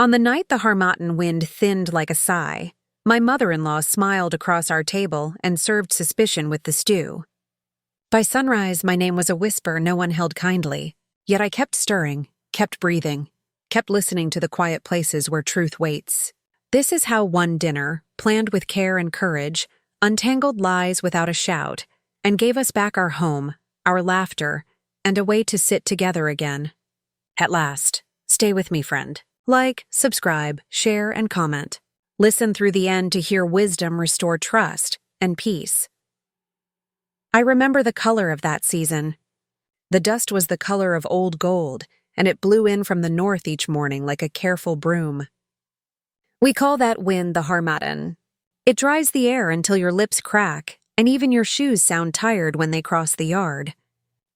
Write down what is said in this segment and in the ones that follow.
On the night the Harmattan wind thinned like a sigh, my mother-in-law smiled across our table and served suspicion with the stew. By sunrise, my name was a whisper no one held kindly, yet I kept stirring, kept breathing, kept listening to the quiet places where truth waits. This is how one dinner, planned with care and courage, untangled lies without a shout, and gave us back our home, our laughter, and a way to sit together again. At last, stay with me, friend. Like, subscribe, share, and comment. Listen through the end to hear wisdom restore trust and peace. I remember the color of that season. The dust was the color of old gold, and it blew in from the north each morning like a careful broom. We call that wind the Harmattan. It dries the air until your lips crack, and even your shoes sound tired when they cross the yard.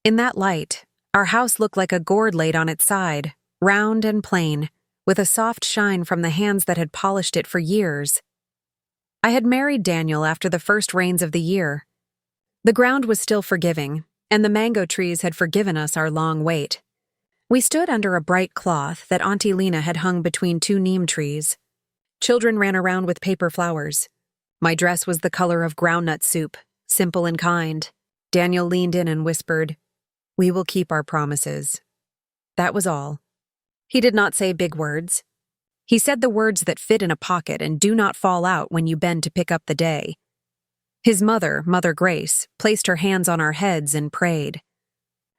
In that light, our house looked like a gourd laid on its side, round and plain, with a soft shine from the hands that had polished it for years. I had married Daniel after the first rains of the year. The ground was still forgiving, and the mango trees had forgiven us our long wait. We stood under a bright cloth that Auntie Lena had hung between two neem trees. Children ran around with paper flowers. My dress was the color of groundnut soup, simple and kind. Daniel leaned in and whispered, "We will keep our promises." That was all. He did not say big words. He said the words that fit in a pocket and do not fall out when you bend to pick up the day. His mother, Mother Grace, placed her hands on our heads and prayed.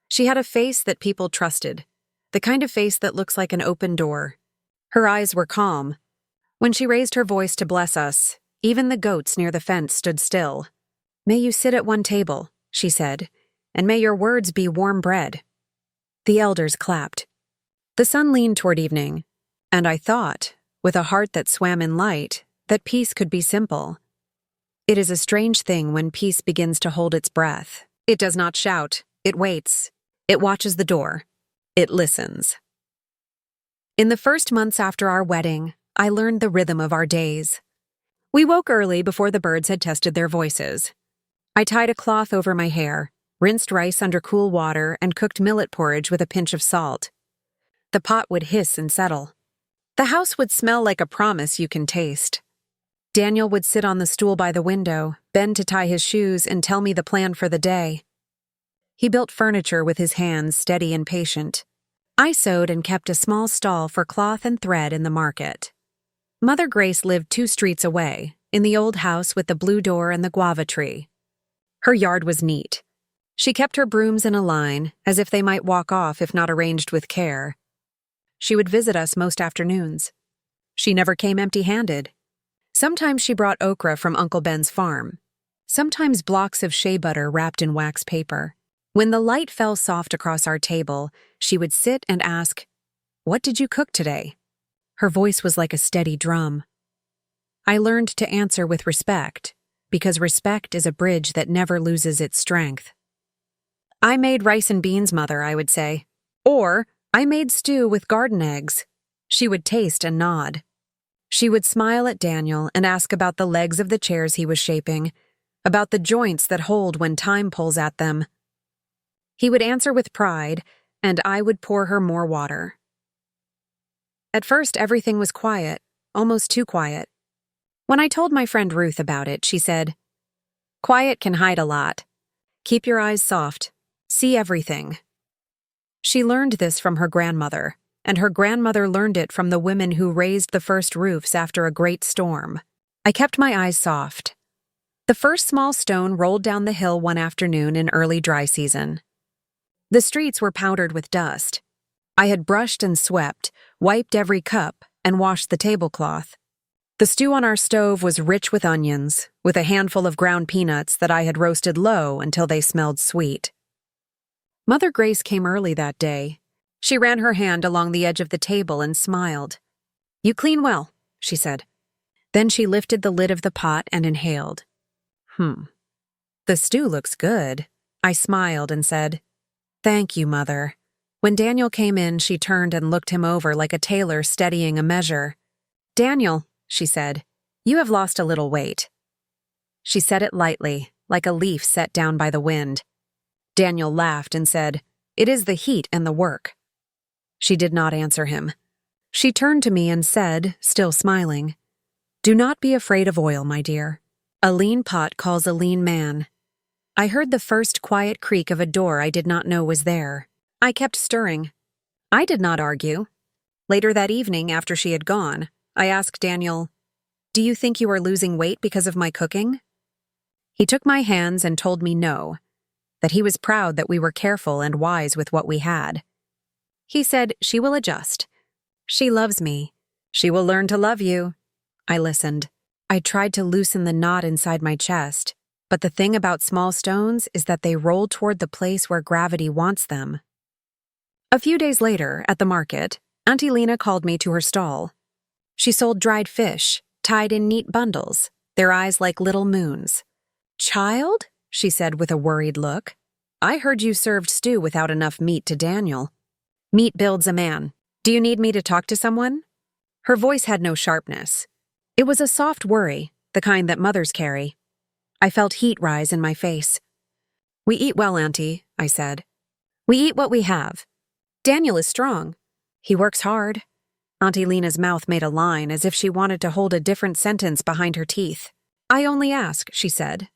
She had a face that people trusted, the kind of face that looks like an open door. Her eyes were calm. When she raised her voice to bless us, even the goats near the fence stood still. "May you sit at one table," she said, "and may your words be warm bread." The elders clapped. The sun leaned toward evening, and I thought, with a heart that swam in light, that peace could be simple. It is a strange thing when peace begins to hold its breath. It does not shout, it waits, it watches the door, it listens. In the first months after our wedding, I learned the rhythm of our days. We woke early before the birds had tested their voices. I tied a cloth over my hair, rinsed rice under cool water, and cooked millet porridge with a pinch of salt. The pot would hiss and settle. The house would smell like a promise you can taste. Daniel would sit on the stool by the window, bend to tie his shoes, and tell me the plan for the day. He built furniture with his hands, steady and patient. I sewed and kept a small stall for cloth and thread in the market. Mother Grace lived 2 streets away, in the old house with the blue door and the guava tree. Her yard was neat. She kept her brooms in a line, as if they might walk off if not arranged with care. She would visit us most afternoons. She never came empty-handed. Sometimes she brought okra from Uncle Ben's farm. Sometimes blocks of shea butter wrapped in wax paper. When the light fell soft across our table, she would sit and ask, "What did you cook today?" Her voice was like a steady drum. I learned to answer with respect, because respect is a bridge that never loses its strength. "I made rice and beans, Mother," I would say. Or, "I made stew with garden eggs." She would taste and nod. She would smile at Daniel and ask about the legs of the chairs he was shaping, about the joints that hold when time pulls at them. He would answer with pride, and I would pour her more water. At first, everything was quiet, almost too quiet. When I told my friend Ruth about it, she said, "Quiet can hide a lot. Keep your eyes soft. See everything." She learned this from her grandmother, and her grandmother learned it from the women who raised the first roofs after a great storm. I kept my eyes soft. The first small stone rolled down the hill one afternoon in early dry season. The streets were powdered with dust. I had brushed and swept, wiped every cup, and washed the tablecloth. The stew on our stove was rich with onions, with a handful of ground peanuts that I had roasted low until they smelled sweet. Mother Grace came early that day. She ran her hand along the edge of the table and smiled. "You clean well," she said. Then she lifted the lid of the pot and inhaled. The stew looks good." I smiled and said, "Thank you, Mother." When Daniel came in, she turned and looked him over like a tailor steadying a measure. "Daniel," she said, "you have lost a little weight." She said it lightly, like a leaf set down by the wind. Daniel laughed and said, "It is the heat and the work." She did not answer him. She turned to me and said, still smiling, "Do not be afraid of oil, my dear. A lean pot calls a lean man." I heard the first quiet creak of a door I did not know was there. I kept stirring. I did not argue. Later that evening, after she had gone, I asked Daniel, "Do you think you are losing weight because of my cooking?" He took my hands and told me no, that he was proud that we were careful and wise with what we had. He said, "She will adjust. She loves me. She will learn to love you." I listened. I tried to loosen the knot inside my chest, but the thing about small stones is that they roll toward the place where gravity wants them. A few days later, at the market, Auntie Lena called me to her stall. She sold dried fish, tied in neat bundles, their eyes like little moons. "Child," she said with a worried look, "I heard you served stew without enough meat to Daniel." "Meat builds a man. Do you need me to talk to someone?" Her voice had no sharpness. It was a soft worry, the kind that mothers carry. I felt heat rise in my face. "We eat well, Auntie," I said. "We eat what we have. Daniel is strong. He works hard." Auntie Lena's mouth made a line as if she wanted to hold a different sentence behind her teeth. "I only ask," she said.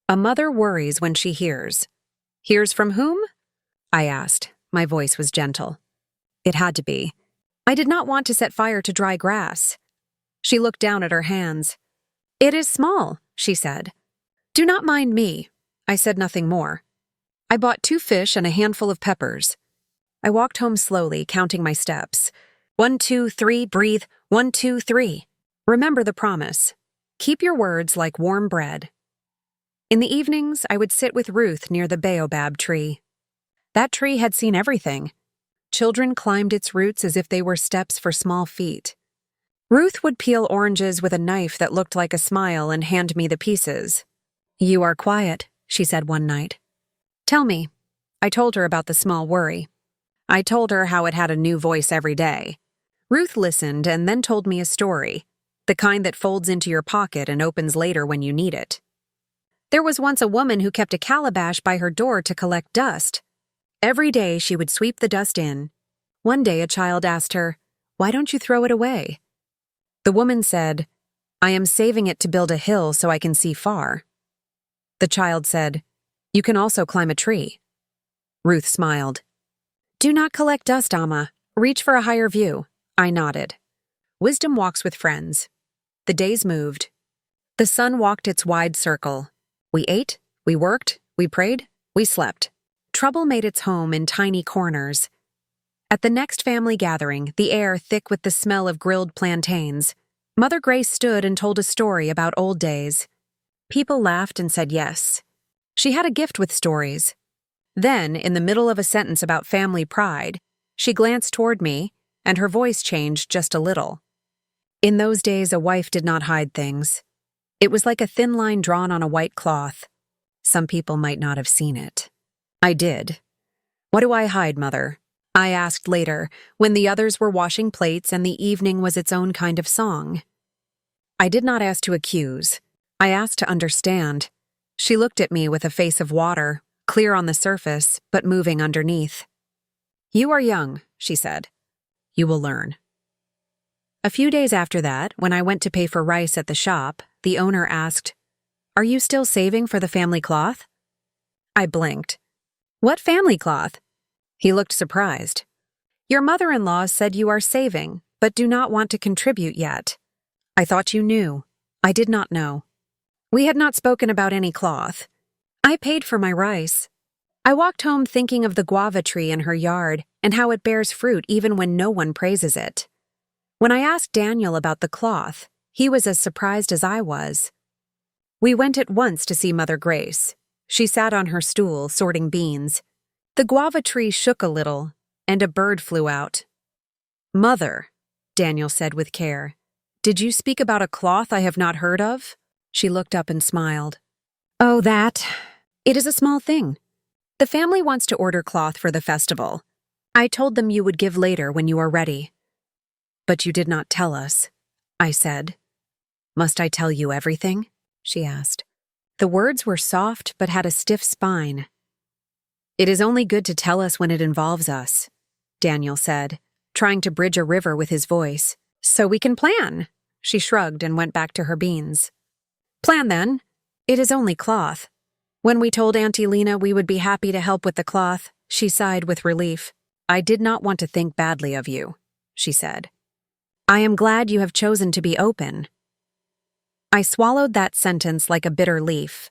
"A mother worries when she hears." "Hears from whom?" I asked. My voice was gentle. It had to be. I did not want to set fire to dry grass. She looked down at her hands. "It is small," she said. "Do not mind me." I said nothing more. I bought 2 fish and a handful of peppers. I walked home slowly, counting my steps. 1, 2, 3, breathe. 1, 2, 3. Remember the promise. Keep your words like warm bread. In the evenings, I would sit with Ruth near the baobab tree. That tree had seen everything. Children climbed its roots as if they were steps for small feet. Ruth would peel oranges with a knife that looked like a smile and hand me the pieces. "You are quiet," she said one night. "Tell me." I told her about the small worry. I told her how it had a new voice every day. Ruth listened and then told me a story, the kind that folds into your pocket and opens later when you need it. There was once a woman who kept a calabash by her door to collect dust. Every day she would sweep the dust in. One day a child asked her, "Why don't you throw it away?" The woman said, "I am saving it to build a hill so I can see far." The child said, "You can also climb a tree." Ruth smiled. "Do not collect dust, Amma. Reach for a higher view." I nodded. Wisdom walks with friends. The days moved. The sun walked its wide circle. We ate, we worked, we prayed, we slept. Trouble made its home in tiny corners. At the next family gathering, the air thick with the smell of grilled plantains, Mother Grace stood and told a story about old days. People laughed and said yes. She had a gift with stories. Then, in the middle of a sentence about family pride, she glanced toward me, and her voice changed just a little. In those days, a wife did not hide things. It was like a thin line drawn on a white cloth. Some people might not have seen it. I did. "What do I hide, Mother?" I asked later, when the others were washing plates and the evening was its own kind of song. I did not ask to accuse. I asked to understand. She looked at me with a face of water, clear on the surface, but moving underneath. "You are young," she said. "You will learn." A few days after that, when I went to pay for rice at the shop, the owner asked, "Are you still saving for the family cloth?" I blinked. "What family cloth?" He looked surprised. "Your mother-in-law said you are saving, but do not want to contribute yet." I thought you knew. I did not know. We had not spoken about any cloth. I paid for my rice. I walked home thinking of the guava tree in her yard and how it bears fruit even when no one praises it. When I asked Daniel about the cloth, he was as surprised as I was. We went at once to see Mother Grace. She sat on her stool, sorting beans. The guava tree shook a little, and a bird flew out. "Mother," Daniel said with care, "did you speak about a cloth I have not heard of?" She looked up and smiled. "Oh, that. It is a small thing. The family wants to order cloth for the festival. I told them you would give later when you are ready." "But you did not tell us," I said. "Must I tell you everything?" she asked. The words were soft but had a stiff spine. "It is only good to tell us when it involves us," Daniel said, trying to bridge a river with his voice. "So we can plan." She shrugged and went back to her beans. "Plan then. It is only cloth." When we told Auntie Lena we would be happy to help with the cloth, she sighed with relief. "I did not want to think badly of you," she said. "I am glad you have chosen to be open." I swallowed that sentence like a bitter leaf.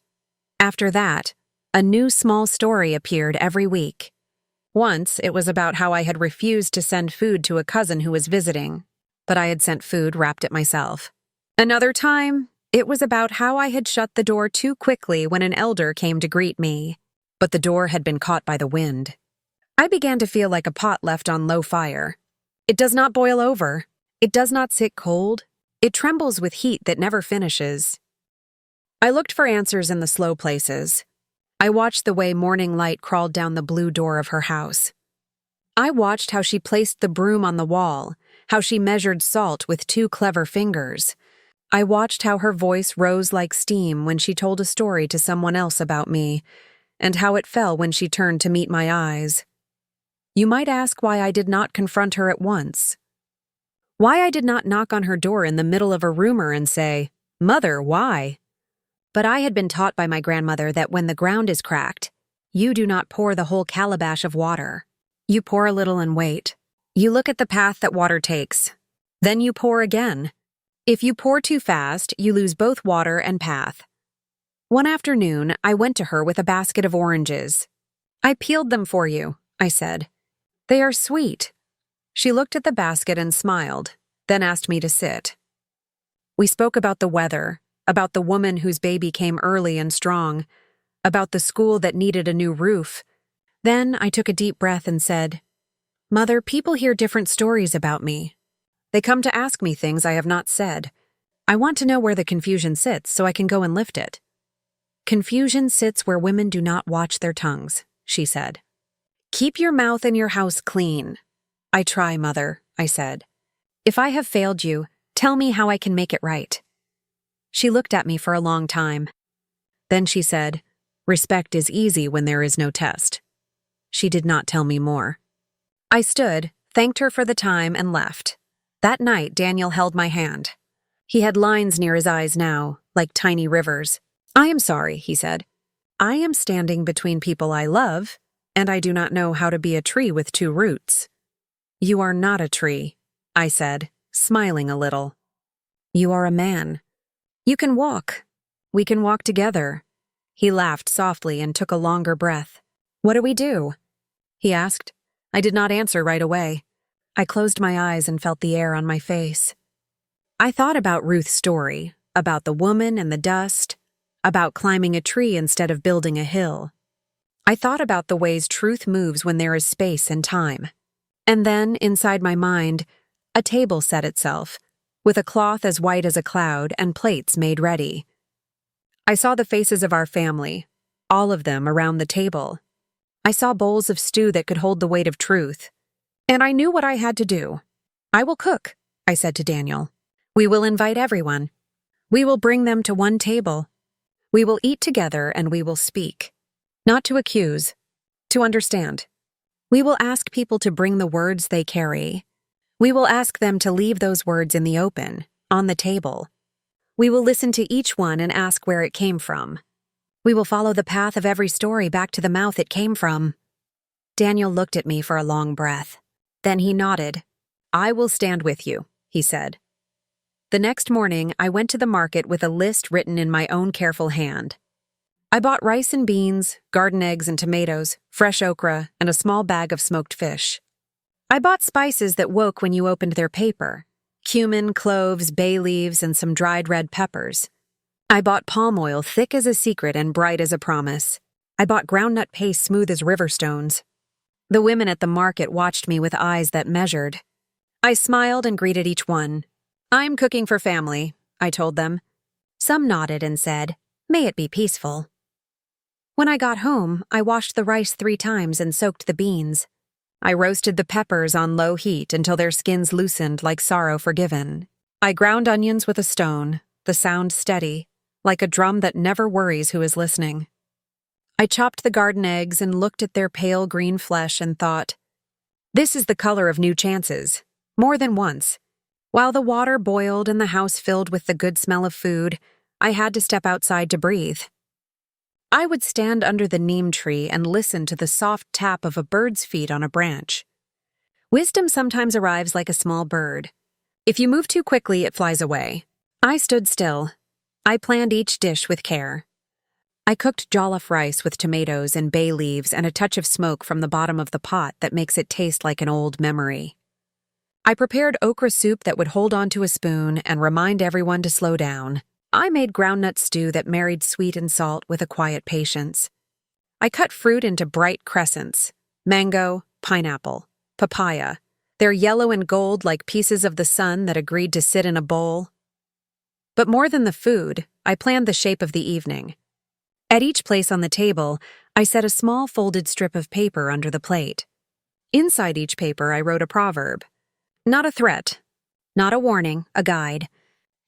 After that, a new small story appeared every week. Once, it was about how I had refused to send food to a cousin who was visiting, but I had sent food, wrapped it myself. Another time, it was about how I had shut the door too quickly when an elder came to greet me, but the door had been caught by the wind. I began to feel like a pot left on low fire. It does not boil over. It does not sit cold. It trembles with heat that never finishes. I looked for answers in the slow places. I watched the way morning light crawled down the blue door of her house. I watched how she placed the broom on the wall, how she measured salt with 2 clever fingers. I watched how her voice rose like steam when she told a story to someone else about me, and how it fell when she turned to meet my eyes. You might ask why I did not confront her at once. Why I did not knock on her door in the middle of a rumor and say, "Mother, why?" But I had been taught by my grandmother that when the ground is cracked, you do not pour the whole calabash of water. You pour a little and wait. You look at the path that water takes. Then you pour again. If you pour too fast, you lose both water and path. One afternoon, I went to her with a basket of oranges. "I peeled them for you," I said. "They are sweet." She looked at the basket and smiled, then asked me to sit. We spoke about the weather, about the woman whose baby came early and strong, about the school that needed a new roof. Then I took a deep breath and said, "Mother, people hear different stories about me. They come to ask me things I have not said. I want to know where the confusion sits so I can go and lift it." "Confusion sits where women do not watch their tongues," she said. "Keep your mouth and your house clean." "I try, Mother," I said. "If I have failed you, tell me how I can make it right." She looked at me for a long time. Then she said, "Respect is easy when there is no test." She did not tell me more. I stood, thanked her for the time, and left. That night, Daniel held my hand. He had lines near his eyes now, like tiny rivers. "I am sorry," he said. "I am standing between people I love, and I do not know how to be a tree with 2 roots." "You are not a tree," I said, smiling a little. "You are a man. You can walk. We can walk together." He laughed softly and took a longer breath. "What do we do?" he asked. I did not answer right away. I closed my eyes and felt the air on my face. I thought about Ruth's story, about the woman and the dust, about climbing a tree instead of building a hill. I thought about the ways truth moves when there is space and time. And then, inside my mind, a table set itself, with a cloth as white as a cloud and plates made ready. I saw the faces of our family, all of them around the table. I saw bowls of stew that could hold the weight of truth. And I knew what I had to do. "I will cook," I said to Daniel. "We will invite everyone. We will bring them to one table. We will eat together and we will speak. Not to accuse, to understand. We will ask people to bring the words they carry. We will ask them to leave those words in the open, on the table. We will listen to each one and ask where it came from. We will follow the path of every story back to the mouth it came from." Daniel looked at me for a long breath. Then he nodded. "I will stand with you," he said. The next morning, I went to the market with a list written in my own careful hand. I bought rice and beans, garden eggs and tomatoes, fresh okra, and a small bag of smoked fish. I bought spices that woke when you opened their paper: cumin, cloves, bay leaves, and some dried red peppers. I bought palm oil thick as a secret and bright as a promise. I bought groundnut paste smooth as river stones. The women at the market watched me with eyes that measured. I smiled and greeted each one. "I'm cooking for family," I told them. Some nodded and said, "May it be peaceful." When I got home, I washed the rice 3 times and soaked the beans. I roasted the peppers on low heat until their skins loosened like sorrow forgiven. I ground onions with a stone, the sound steady, like a drum that never worries who is listening. I chopped the garden eggs and looked at their pale green flesh and thought, This is the color of new chances. More than once. While the water boiled and the house filled with the good smell of food, I had to step outside to breathe. I would stand under the neem tree and listen to the soft tap of a bird's feet on a branch. Wisdom sometimes arrives like a small bird. If you move too quickly, it flies away. I stood still. I planned each dish with care. I cooked jollof rice with tomatoes and bay leaves and a touch of smoke from the bottom of the pot that makes it taste like an old memory. I prepared okra soup that would hold onto a spoon and remind everyone to slow down. I made groundnut stew that married sweet and salt with a quiet patience. I cut fruit into bright crescents: mango, pineapple, papaya. They're yellow and gold like pieces of the sun that agreed to sit in a bowl. But more than the food, I planned the shape of the evening. At each place on the table, I set a small folded strip of paper under the plate. Inside each paper, I wrote a proverb. Not a threat, not a warning, a guide.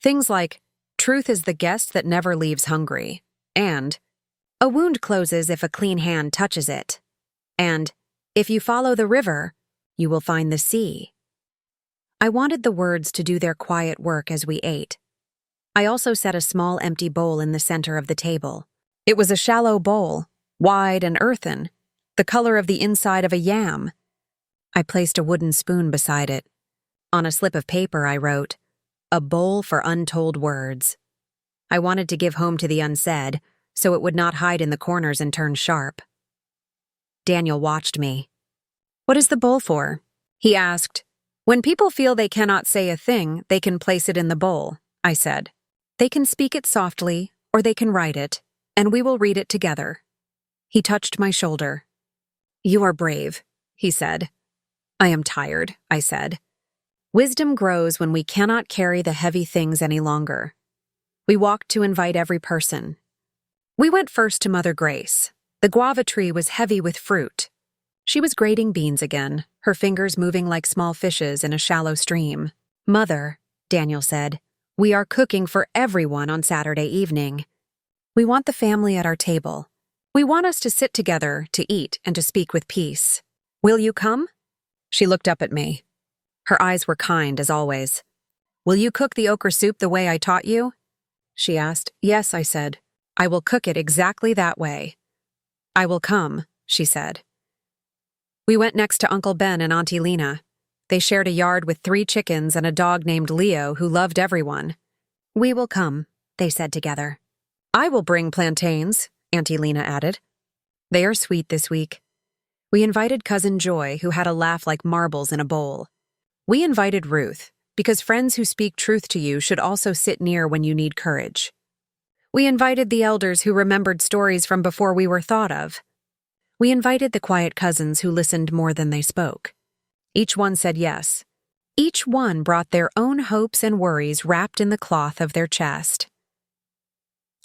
Things like, truth is the guest that never leaves hungry, and a wound closes if a clean hand touches it, and if you follow the river, you will find the sea. I wanted the words to do their quiet work as we ate. I also set a small empty bowl in the center of the table. It was a shallow bowl, wide and earthen, the color of the inside of a yam. I placed a wooden spoon beside it. On a slip of paper, I wrote, "A bowl for untold words." I wanted to give home to the unsaid, so it would not hide in the corners and turn sharp. Daniel watched me. "What is the bowl for?" he asked. "When people feel they cannot say a thing, they can place it in the bowl," I said. "They can speak it softly, or they can write it, and we will read it together." He touched my shoulder. "You are brave," he said. "I am tired," I said. Wisdom grows when we cannot carry the heavy things any longer. We walked to invite every person. We went first to Mother Grace. The guava tree was heavy with fruit. She was grating beans again, her fingers moving like small fishes in a shallow stream. "Mother," Daniel said, "we are cooking for everyone on Saturday evening. We want the family at our table. We want us to sit together, to eat, and to speak with peace. Will you come?" She looked up at me. Her eyes were kind, as always. "Will you cook the okra soup the way I taught you?" She asked. "Yes," I said. "I will cook it exactly that way." "I will come," she said. We went next to Uncle Ben and Auntie Lena. They shared a yard with 3 chickens and a dog named Leo who loved everyone. "We will come," they said together. "I will bring plantains," Auntie Lena added. "They are sweet this week." We invited Cousin Joy, who had a laugh like marbles in a bowl. We invited Ruth, because friends who speak truth to you should also sit near when you need courage. We invited the elders who remembered stories from before we were thought of. We invited the quiet cousins who listened more than they spoke. Each one said yes. Each one brought their own hopes and worries wrapped in the cloth of their chest.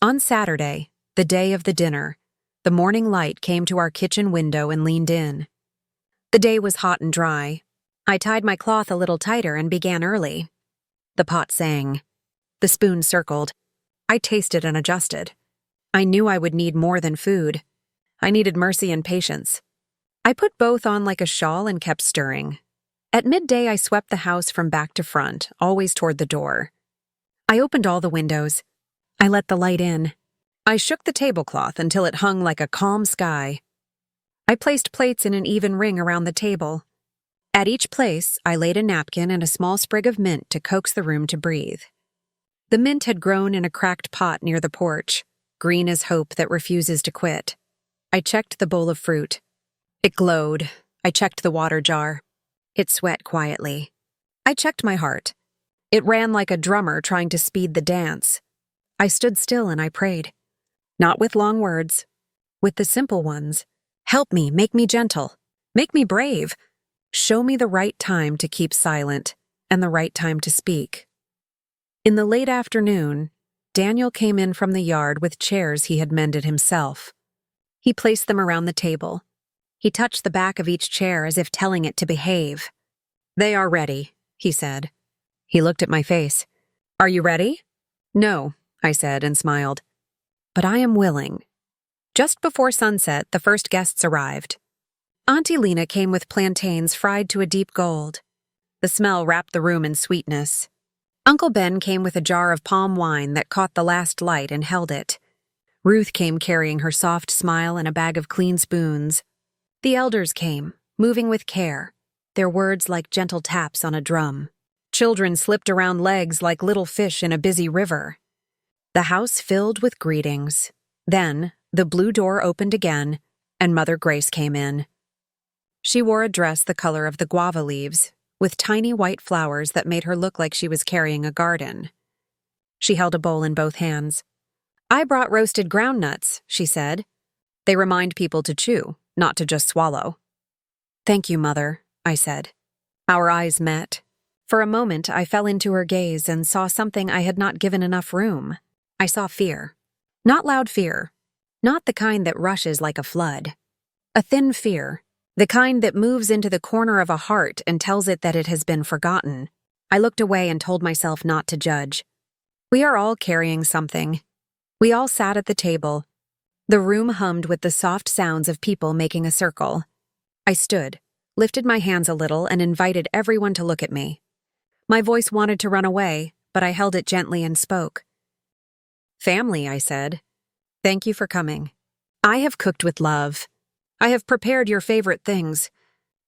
On Saturday, the day of the dinner, the morning light came to our kitchen window and leaned in. The day was hot and dry. I tied my cloth a little tighter and began early. The pot sang. The spoon circled. I tasted and adjusted. I knew I would need more than food. I needed mercy and patience. I put both on like a shawl and kept stirring. At midday, I swept the house from back to front, always toward the door. I opened all the windows. I let the light in. I shook the tablecloth until it hung like a calm sky. I placed plates in an even ring around the table. At each place, I laid a napkin and a small sprig of mint to coax the room to breathe. The mint had grown in a cracked pot near the porch, green as hope that refuses to quit. I checked the bowl of fruit. It glowed. I checked the water jar. It sweat quietly. I checked my heart. It ran like a drummer trying to speed the dance. I stood still and I prayed. Not with long words, with the simple ones. Help me, make me gentle, make me brave. Show me the right time to keep silent and the right time to speak. In the late afternoon, Daniel came in from the yard with chairs he had mended himself. He placed them around the table. He touched the back of each chair as if telling it to behave. "They are ready," he said. He looked at my face. "Are you ready?" "No," I said and smiled. "But I am willing." Just before sunset, the first guests arrived. Auntie Lena came with plantains fried to a deep gold. The smell wrapped the room in sweetness. Uncle Ben came with a jar of palm wine that caught the last light and held it. Ruth came carrying her soft smile and a bag of clean spoons. The elders came, moving with care, their words like gentle taps on a drum. Children slipped around legs like little fish in a busy river. The house filled with greetings. Then, the blue door opened again, and Mother Grace came in. She wore a dress the color of the guava leaves, with tiny white flowers that made her look like she was carrying a garden. She held a bowl in both hands. "I brought roasted groundnuts," she said. "They remind people to chew, not to just swallow." "Thank you, Mother," I said. Our eyes met. For a moment, I fell into her gaze and saw something I had not given enough room. I saw fear. Not loud fear. Not the kind that rushes like a flood. A thin fear. The kind that moves into the corner of a heart and tells it that it has been forgotten. I looked away and told myself not to judge. We are all carrying something. We all sat at the table. The room hummed with the soft sounds of people making a circle. I stood, lifted my hands a little, and invited everyone to look at me. My voice wanted to run away, but I held it gently and spoke. "Family," I said. "Thank you for coming. I have cooked with love. I have prepared your favorite things.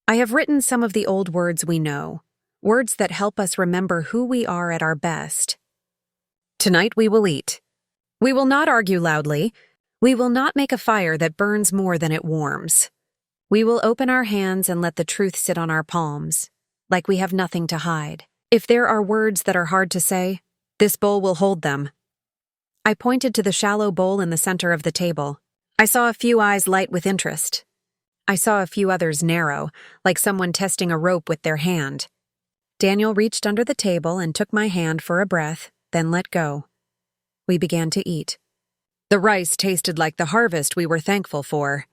I have written some of the old words we know, words that help us remember who we are at our best. Tonight we will eat. We will not argue loudly. We will not make a fire that burns more than it warms. We will open our hands and let the truth sit on our palms, like we have nothing to hide. If there are words that are hard to say, this bowl will hold them." I pointed to the shallow bowl in the center of the table. I saw a few eyes light with interest. I saw a few others narrow, like someone testing a rope with their hand. Daniel reached under the table and took my hand for a breath, then let go. We began to eat. The rice tasted like the harvest we were thankful for.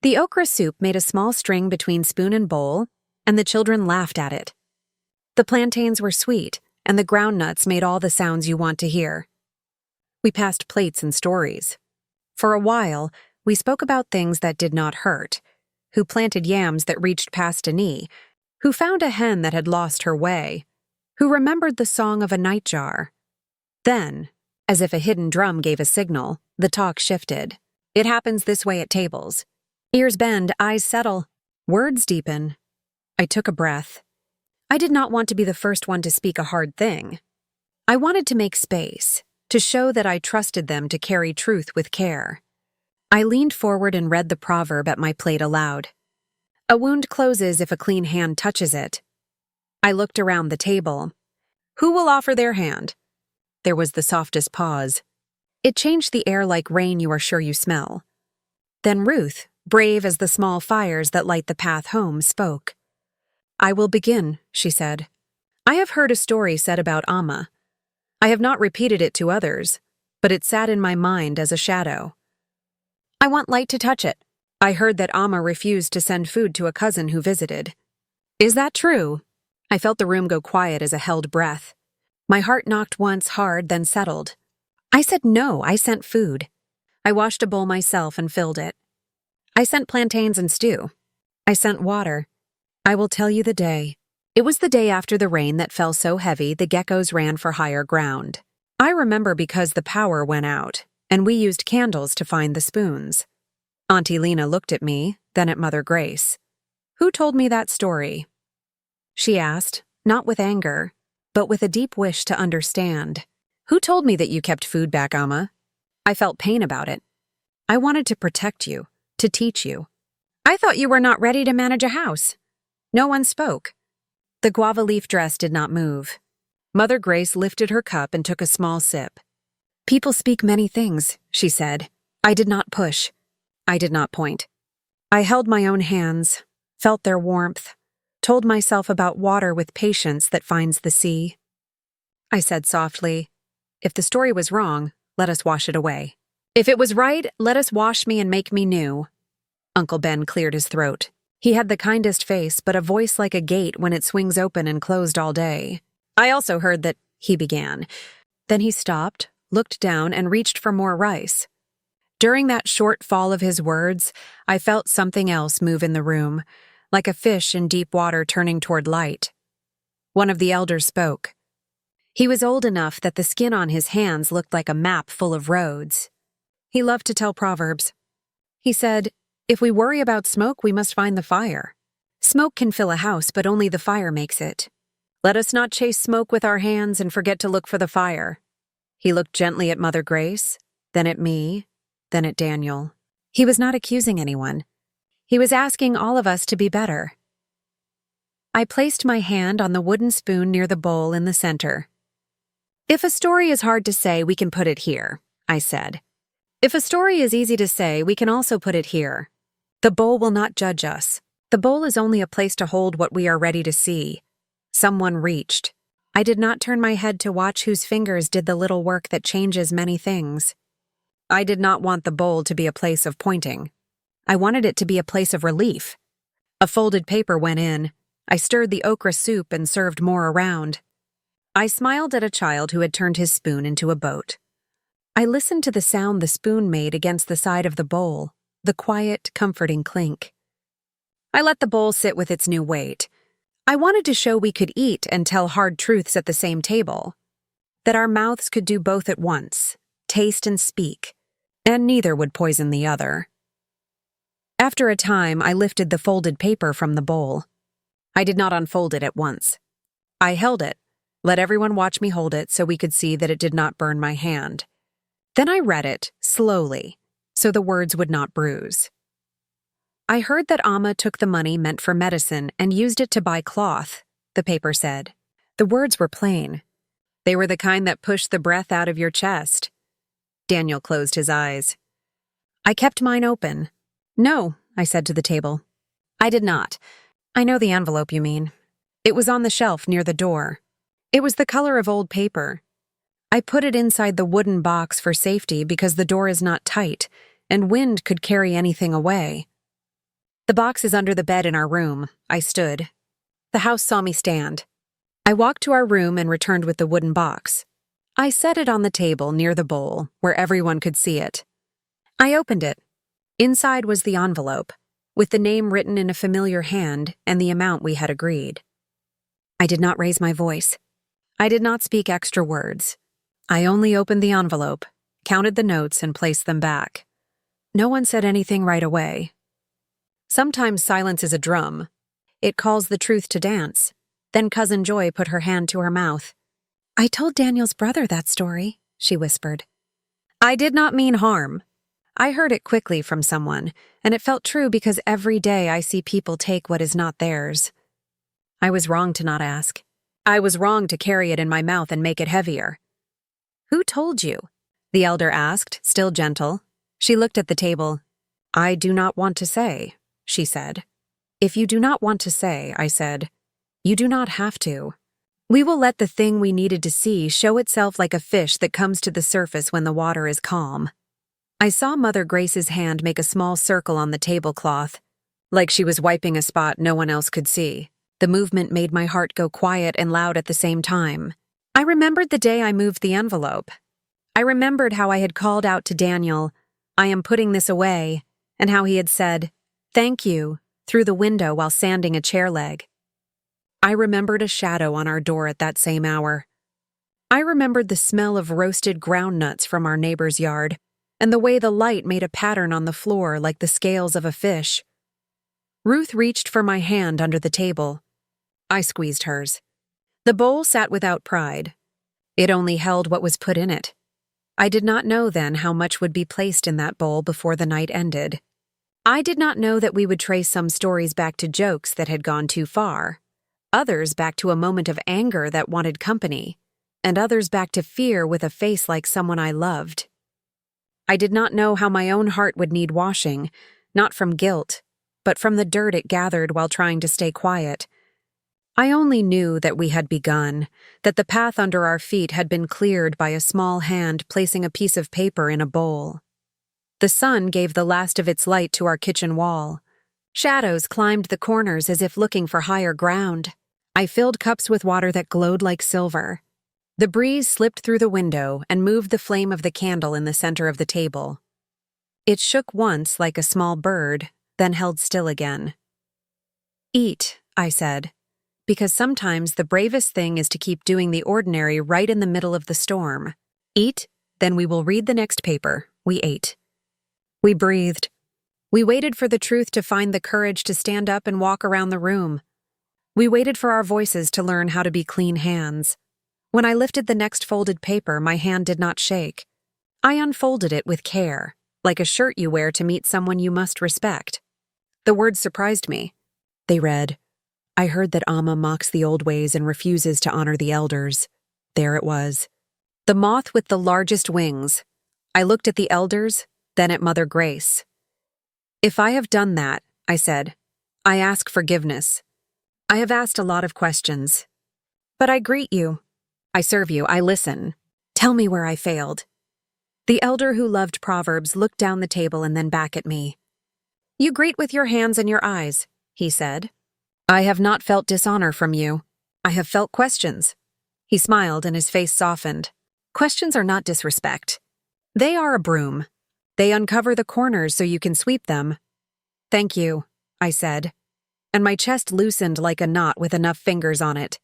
The okra soup made a small string between spoon and bowl, and the children laughed at it. The plantains were sweet, and the groundnuts made all the sounds you want to hear. We passed plates and stories. For a while, we spoke about things that did not hurt, who planted yams that reached past a knee, who found a hen that had lost her way, who remembered the song of a nightjar. Then, as if a hidden drum gave a signal, the talk shifted. It happens this way at tables. Ears bend, eyes settle, words deepen. I took a breath. I did not want to be the first one to speak a hard thing. I wanted to make space, to show that I trusted them to carry truth with care. I leaned forward and read the proverb at my plate aloud. "A wound closes if a clean hand touches it." I looked around the table. "Who will offer their hand?" There was the softest pause. It changed the air like rain you are sure you smell. Then Ruth, brave as the small fires that light the path home, spoke. "I will begin," she said. "I have heard a story said about Amma. I have not repeated it to others, but it sat in my mind as a shadow. I want light to touch it. I heard that Amma refused to send food to a cousin who visited. Is that true?" I felt the room go quiet as a held breath. My heart knocked once hard, then settled. I said no, I sent food. I washed a bowl myself and filled it. I sent plantains and stew. I sent water. I will tell you the day. It was the day after the rain that fell so heavy the geckos ran for higher ground. I remember because the power went out, and we used candles to find the spoons. Auntie Lena looked at me, then at Mother Grace. "Who told me that story?" She asked, not with anger, but with a deep wish to understand. "Who told me that you kept food back, Amma?" I felt pain about it. I wanted to protect you, to teach you. "I thought you were not ready to manage a house." No one spoke. The guava leaf dress did not move. Mother Grace lifted her cup and took a small sip. "People speak many things," she said. I did not push. I did not point. I held my own hands, felt their warmth, told myself about water with patience that finds the sea. I said softly, "If the story was wrong, let us wash it away. If it was right, let us wash me and make me new." Uncle Ben cleared his throat. He had the kindest face, but a voice like a gate when it swings open and closed all day. "I also heard that," he began. Then he stopped, looked down, and reached for more rice. During that short fall of his words, I felt something else move in the room, like a fish in deep water turning toward light. One of the elders spoke. He was old enough that the skin on his hands looked like a map full of roads. He loved to tell proverbs. He said, "If we worry about smoke, we must find the fire. Smoke can fill a house, but only the fire makes it. Let us not chase smoke with our hands and forget to look for the fire." He looked gently at Mother Grace, then at me, then at Daniel. He was not accusing anyone. He was asking all of us to be better. I placed my hand on the wooden spoon near the bowl in the center. "If a story is hard to say, we can put it here," I said. "If a story is easy to say, we can also put it here. The bowl will not judge us. The bowl is only a place to hold what we are ready to see." Someone reached. I did not turn my head to watch whose fingers did the little work that changes many things. I did not want the bowl to be a place of pointing. I wanted it to be a place of relief. A folded paper went in. I stirred the okra soup and served more around. I smiled at a child who had turned his spoon into a boat. I listened to the sound the spoon made against the side of the bowl, the quiet, comforting clink. I let the bowl sit with its new weight. I wanted to show we could eat and tell hard truths at the same table, that our mouths could do both at once, taste and speak, and neither would poison the other. After a time, I lifted the folded paper from the bowl. I did not unfold it at once. I held it, let everyone watch me hold it so we could see that it did not burn my hand. Then I read it, slowly, so the words would not bruise. "I heard that Amma took the money meant for medicine and used it to buy cloth," the paper said. The words were plain. They were the kind that pushed the breath out of your chest. Daniel closed his eyes. I kept mine open. "No," I said to the table. "I did not. I know the envelope you mean. It was on the shelf near the door. It was the color of old paper. I put it inside the wooden box for safety because the door is not tight, and wind could carry anything away. The box is under the bed in our room." I stood. The house saw me stand. I walked to our room and returned with the wooden box. I set it on the table near the bowl, where everyone could see it. I opened it. Inside was the envelope, with the name written in a familiar hand and the amount we had agreed. I did not raise my voice. I did not speak extra words. I only opened the envelope, counted the notes, and placed them back. No one said anything right away. Sometimes silence is a drum. It calls the truth to dance. Then Cousin Joy put her hand to her mouth. "I told Daniel's brother that story," she whispered. "I did not mean harm." I heard it quickly from someone, and it felt true because every day I see people take what is not theirs. I was wrong to not ask. I was wrong to carry it in my mouth and make it heavier. "Who told you?" the elder asked, still gentle. She looked at the table. "I do not want to say," she said. "If you do not want to say," I said, "you do not have to. We will let the thing we needed to see show itself like a fish that comes to the surface when the water is calm." I saw Mother Grace's hand make a small circle on the tablecloth, like she was wiping a spot no one else could see. The movement made my heart go quiet and loud at the same time. I remembered the day I moved the envelope. I remembered how I had called out to Daniel, "I am putting this away," and how he had said, "Thank you," through the window while sanding a chair leg. I remembered a shadow on our door at that same hour. I remembered the smell of roasted ground nuts from our neighbor's yard, and the way the light made a pattern on the floor like the scales of a fish. Ruth reached for my hand under the table. I squeezed hers. The bowl sat without pride. It only held what was put in it. I did not know then how much would be placed in that bowl before the night ended. I did not know that we would trace some stories back to jokes that had gone too far, others back to a moment of anger that wanted company, and others back to fear with a face like someone I loved. I did not know how my own heart would need washing, not from guilt, but from the dirt it gathered while trying to stay quiet. I only knew that we had begun, that the path under our feet had been cleared by a small hand placing a piece of paper in a bowl. The sun gave the last of its light to our kitchen wall. Shadows climbed the corners as if looking for higher ground. I filled cups with water that glowed like silver. The breeze slipped through the window and moved the flame of the candle in the center of the table. It shook once like a small bird, then held still again. "Eat," I said, because sometimes the bravest thing is to keep doing the ordinary right in the middle of the storm. "Eat, then we will read the next paper." We ate. We breathed. We waited for the truth to find the courage to stand up and walk around the room. We waited for our voices to learn how to be clean hands. When I lifted the next folded paper, my hand did not shake. I unfolded it with care, like a shirt you wear to meet someone you must respect. The words surprised me. They read, "I heard that Amma mocks the old ways and refuses to honor the elders." There it was. The moth with the largest wings. I looked at the elders, then at Mother Grace. "If I have done that," I said, "I ask forgiveness. I have asked a lot of questions. But I greet you. I serve you. I listen. Tell me where I failed." The elder who loved Proverbs looked down the table and then back at me. "You greet with your hands and your eyes," he said. "I have not felt dishonor from you. I have felt questions." He smiled and his face softened. "Questions are not disrespect. They are a broom. They uncover the corners so you can sweep them." "Thank you," I said, and my chest loosened like a knot with enough fingers on it.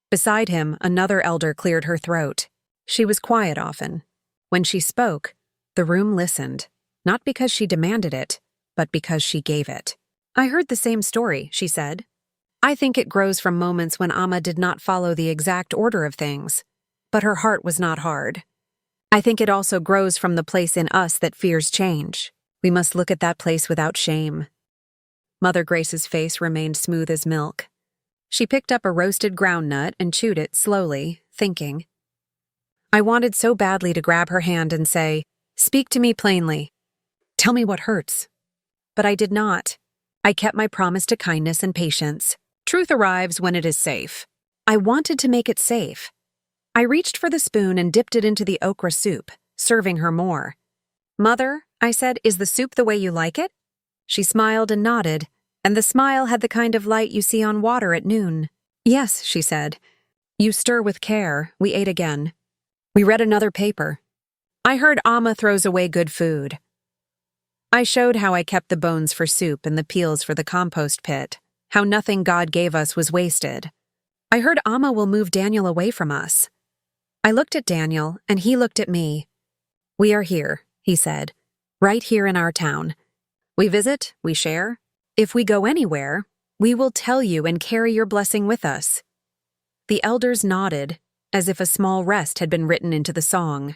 Beside him, another elder cleared her throat. She was quiet often. When she spoke, the room listened, not because she demanded it, but because she gave it. "I heard the same story," she said. "I think it grows from moments when Amma did not follow the exact order of things, but her heart was not hard. I think it also grows from the place in us that fears change. We must look at that place without shame." Mother Grace's face remained smooth as milk. She picked up a roasted groundnut and chewed it slowly, thinking. I wanted so badly to grab her hand and say, "Speak to me plainly. Tell me what hurts." But I did not. I kept my promise to kindness and patience. Truth arrives when it is safe. I wanted to make it safe. I reached for the spoon and dipped it into the okra soup, serving her more. "Mother," I said, "is the soup the way you like it?" She smiled and nodded, and the smile had the kind of light you see on water at noon. "Yes," she said. "You stir with care." We ate again. We read another paper. I heard Amma throws away good food. I showed how I kept the bones for soup and the peels for the compost pit, how nothing God gave us was wasted. I heard Amma will move Daniel away from us. I looked at Daniel, and he looked at me. "We are here," he said, "right here in our town. We visit, we share. If we go anywhere, we will tell you and carry your blessing with us." The elders nodded, as if a small rest had been written into the song.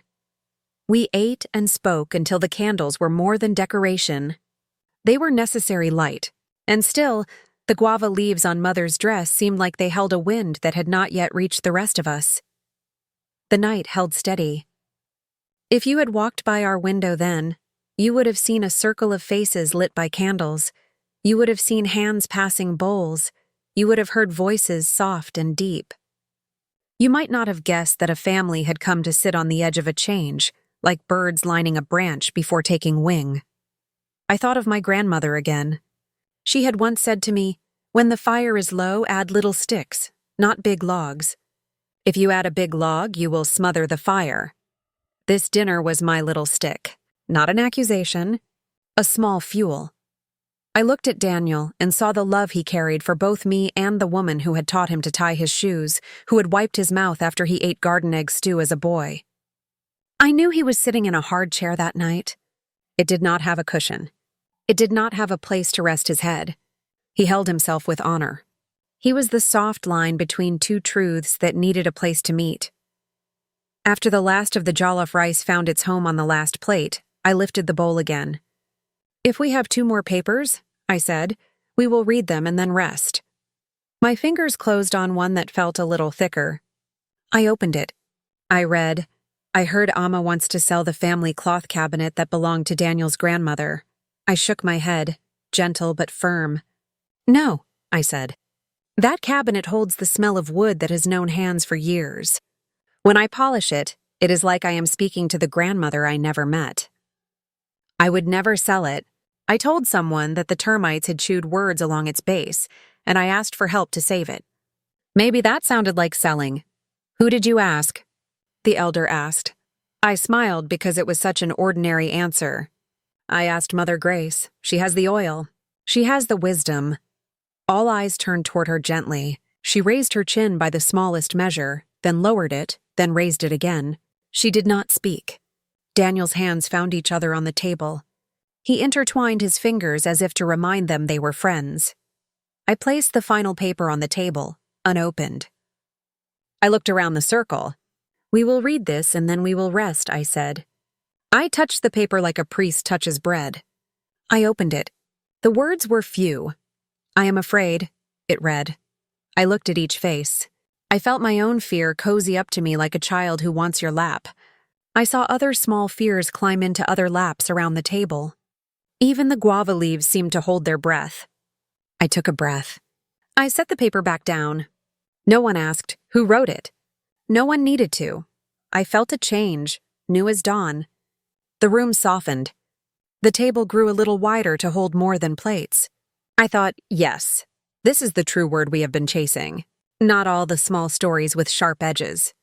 We ate and spoke until the candles were more than decoration. They were necessary light, and still, the guava leaves on Mother's dress seemed like they held a wind that had not yet reached the rest of us. The night held steady. If you had walked by our window then, you would have seen a circle of faces lit by candles. You would have seen hands passing bowls. You would have heard voices soft and deep. You might not have guessed that a family had come to sit on the edge of a change, like birds lining a branch before taking wing. I thought of my grandmother again. She had once said to me, "When the fire is low, add little sticks, not big logs. If you add a big log, you will smother the fire." This dinner was my little stick, not an accusation, a small fuel. I looked at Daniel and saw the love he carried for both me and the woman who had taught him to tie his shoes, who had wiped his mouth after he ate garden egg stew as a boy. I knew he was sitting in a hard chair that night. It did not have a cushion. It did not have a place to rest his head. He held himself with honor. He was the soft line between two truths that needed a place to meet. After the last of the jollof rice found its home on the last plate, I lifted the bowl again. "If we have 2 more papers," I said, "we will read them and then rest." My fingers closed on one that felt a little thicker. I opened it. I read, "I heard Amma wants to sell the family cloth cabinet that belonged to Daniel's grandmother." I shook my head, gentle but firm. "No," I said. "That cabinet holds the smell of wood that has known hands for years. When I polish it, it is like I am speaking to the grandmother I never met. I would never sell it. I told someone that the termites had chewed words along its base, and I asked for help to save it." "Maybe that sounded like selling. Who did you ask?" the elder asked. I smiled because it was such an ordinary answer. I asked Mother Grace. She has the oil. She has the wisdom. All eyes turned toward her gently. She raised her chin by the smallest measure, then lowered it, then raised it again. She did not speak. Daniel's hands found each other on the table. He intertwined his fingers as if to remind them they were friends. I placed the final paper on the table, unopened. I looked around the circle. "We will read this and then we will rest," I said. I touched the paper like a priest touches bread. I opened it. The words were few. "I am afraid," it read. I looked at each face. I felt my own fear cozy up to me like a child who wants your lap. I saw other small fears climb into other laps around the table. Even the guava leaves seemed to hold their breath. I took a breath. I set the paper back down. No one asked, who wrote it? No one needed to. I felt a change, new as dawn. The room softened. The table grew a little wider to hold more than plates. I thought, yes, this is the true word we have been chasing. Not all the small stories with sharp edges.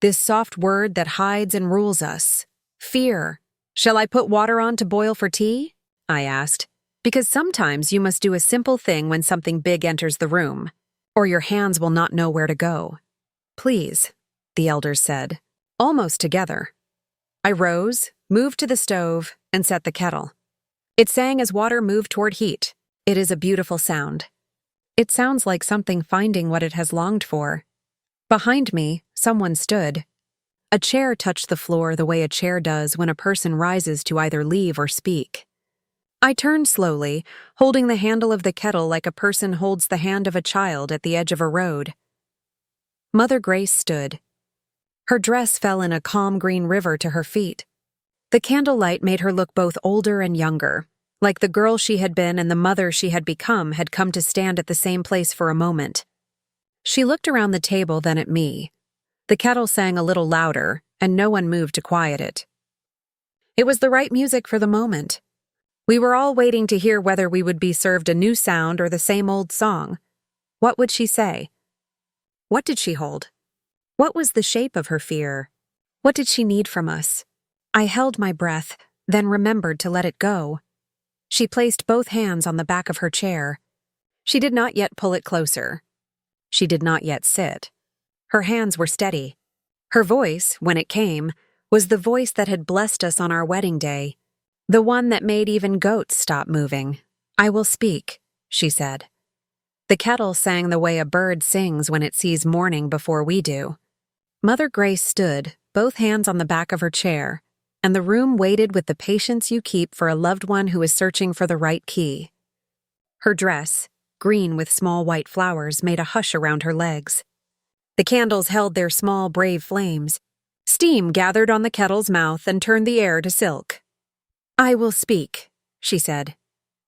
This soft word that hides and rules us. Fear. "Shall I put water on to boil for tea?" I asked. Because sometimes you must do a simple thing when something big enters the room, or your hands will not know where to go. "Please," the elders said, almost together. I rose, moved to the stove, and set the kettle. It sang as water moved toward heat. It is a beautiful sound. It sounds like something finding what it has longed for. Behind me, someone stood. A chair touched the floor the way a chair does when a person rises to either leave or speak. I turned slowly, holding the handle of the kettle like a person holds the hand of a child at the edge of a road. Mother Grace stood. Her dress fell in a calm green river to her feet. The candlelight made her look both older and younger, like the girl she had been and the mother she had become had come to stand at the same place for a moment. She looked around the table, then at me. The kettle sang a little louder, and no one moved to quiet it. It was the right music for the moment. We were all waiting to hear whether we would be served a new sound or the same old song. What would she say? What did she hold? What was the shape of her fear? What did she need from us? I held my breath, then remembered to let it go. She placed both hands on the back of her chair. She did not yet pull it closer. She did not yet sit. Her hands were steady. Her voice, when it came, was the voice that had blessed us on our wedding day. The one that made even goats stop moving. "I will speak," she said. The kettle sang the way a bird sings when it sees morning before we do. Mother Grace stood, both hands on the back of her chair, and the room waited with the patience you keep for a loved one who is searching for the right key. Her dress, green with small white flowers, made a hush around her legs. The candles held their small, brave flames. Steam gathered on the kettle's mouth and turned the air to silk. "I will speak," she said.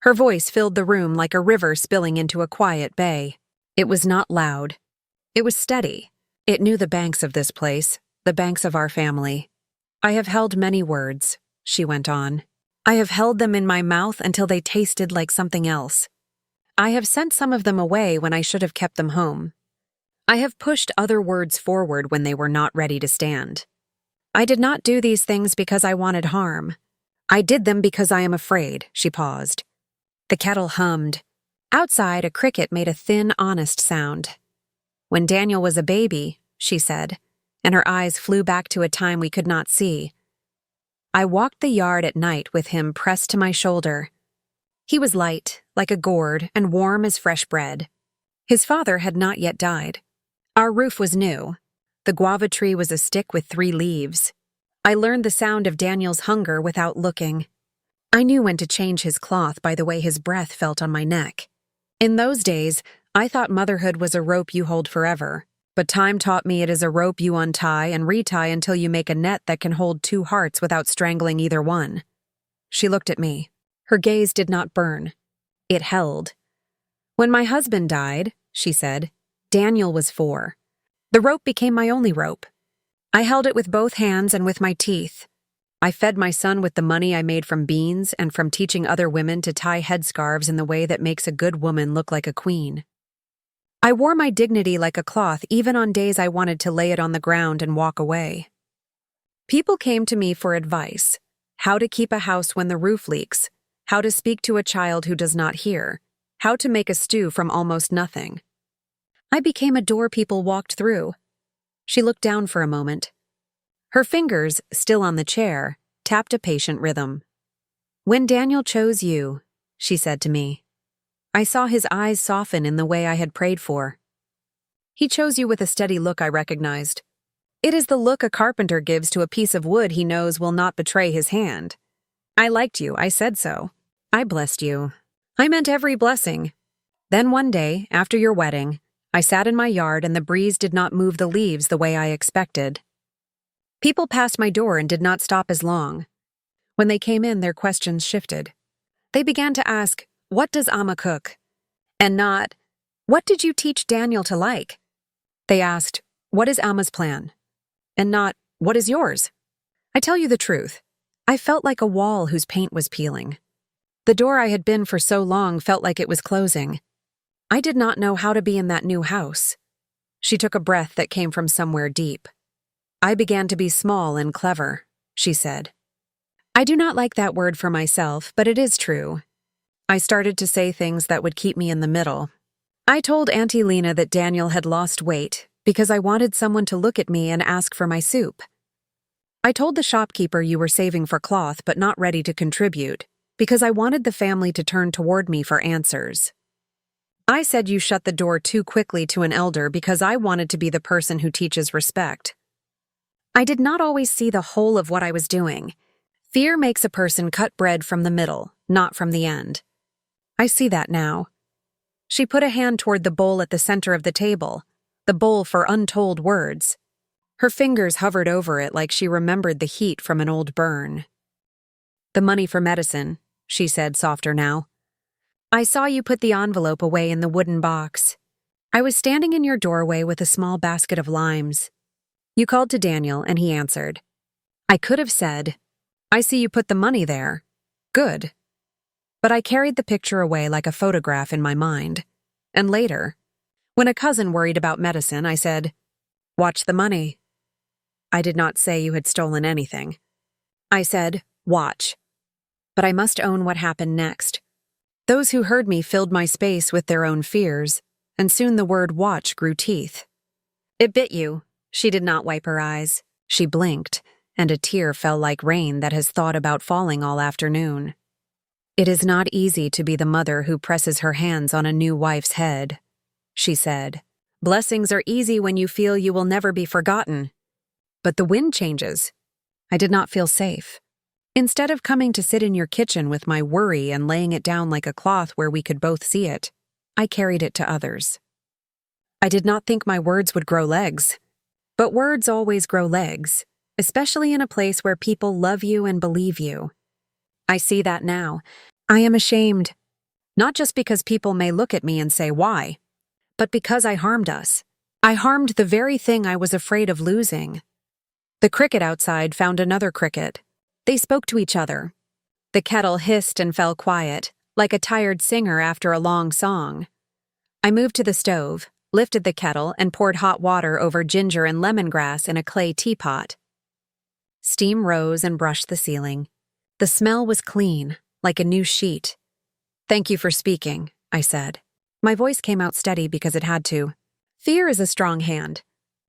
Her voice filled the room like a river spilling into a quiet bay. It was not loud. It was steady. It knew the banks of this place, the banks of our family. "I have held many words," she went on. "I have held them in my mouth until they tasted like something else. I have sent some of them away when I should have kept them home. I have pushed other words forward when they were not ready to stand. I did not do these things because I wanted harm. I did them because I am afraid," she paused. The kettle hummed. Outside, a cricket made a thin, honest sound. "When Daniel was a baby," she said, and her eyes flew back to a time we could not see. "I walked the yard at night with him pressed to my shoulder. He was light, like a gourd, and warm as fresh bread. His father had not yet died. Our roof was new. The guava tree was a stick with 3 leaves. I learned the sound of Daniel's hunger without looking. I knew when to change his cloth by the way his breath felt on my neck. In those days, I thought motherhood was a rope you hold forever, but time taught me it is a rope you untie and retie until you make a net that can hold 2 hearts without strangling either one." She looked at me. Her gaze did not burn. It held. "When my husband died," she said, "Daniel was 4. The rope became my only rope. I held it with both hands and with my teeth. I fed my son with the money I made from beans and from teaching other women to tie headscarves in the way that makes a good woman look like a queen. I wore my dignity like a cloth even on days I wanted to lay it on the ground and walk away. People came to me for advice, how to keep a house when the roof leaks, how to speak to a child who does not hear, how to make a stew from almost nothing. I became a door people walked through. She looked down for a moment. Her fingers, still on the chair, tapped a patient rhythm. "When Daniel chose you," she said to me. I saw his eyes soften in the way I had prayed for. "He chose you with a steady look," I recognized. It is the look a carpenter gives to a piece of wood he knows will not betray his hand. "I liked you, I said so. I blessed you. I meant every blessing." Then one day, after your wedding, I sat in my yard and the breeze did not move the leaves the way I expected. People passed my door and did not stop as long. When they came in, their questions shifted. They began to ask, "What does Amma cook?" And not, "What did you teach Daniel to like?" They asked, "What is Amma's plan?" And not, "What is yours?" I tell you the truth, I felt like a wall whose paint was peeling. The door I had been for so long felt like it was closing. I did not know how to be in that new house. She took a breath that came from somewhere deep. "I began to be small and clever," she said. I do not like that word for myself, but it is true. I started to say things that would keep me in the middle. I told Auntie Lena that Daniel had lost weight because I wanted someone to look at me and ask for my soup. I told the shopkeeper you were saving for cloth but not ready to contribute because I wanted the family to turn toward me for answers. I said you shut the door too quickly to an elder because I wanted to be the person who teaches respect. I did not always see the whole of what I was doing. Fear makes a person cut bread from the middle, not from the end. I see that now. She put a hand toward the bowl at the center of the table, the bowl for untold words. Her fingers hovered over it like she remembered the heat from an old burn. "The money for medicine," she said, softer now. "I saw you put the envelope away in the wooden box. I was standing in your doorway with a small basket of limes. You called to Daniel, and he answered. I could have said, 'I see you put the money there. Good.' But I carried the picture away like a photograph in my mind. And later, when a cousin worried about medicine, I said, 'Watch the money.' I did not say you had stolen anything. I said, 'Watch.' But I must own what happened next. Those who heard me filled my space with their own fears, and soon the word 'watch' grew teeth. It bit you." She did not wipe her eyes. She blinked, and a tear fell like rain that has thought about falling all afternoon. "It is not easy to be the mother who presses her hands on a new wife's head," she said. "Blessings are easy when you feel you will never be forgotten. But the wind changes." I did not feel safe. Instead of coming to sit in your kitchen with my worry and laying it down like a cloth where we could both see it, I carried it to others. I did not think my words would grow legs. But words always grow legs, especially in a place where people love you and believe you. I see that now. I am ashamed. Not just because people may look at me and say, "Why?" but because I harmed us. I harmed the very thing I was afraid of losing. The cricket outside found another cricket. They spoke to each other. The kettle hissed and fell quiet, like a tired singer after a long song. I moved to the stove, lifted the kettle, and poured hot water over ginger and lemongrass in a clay teapot. Steam rose and brushed the ceiling. The smell was clean, like a new sheet. "Thank you for speaking," I said. My voice came out steady because it had to. Fear is a strong hand.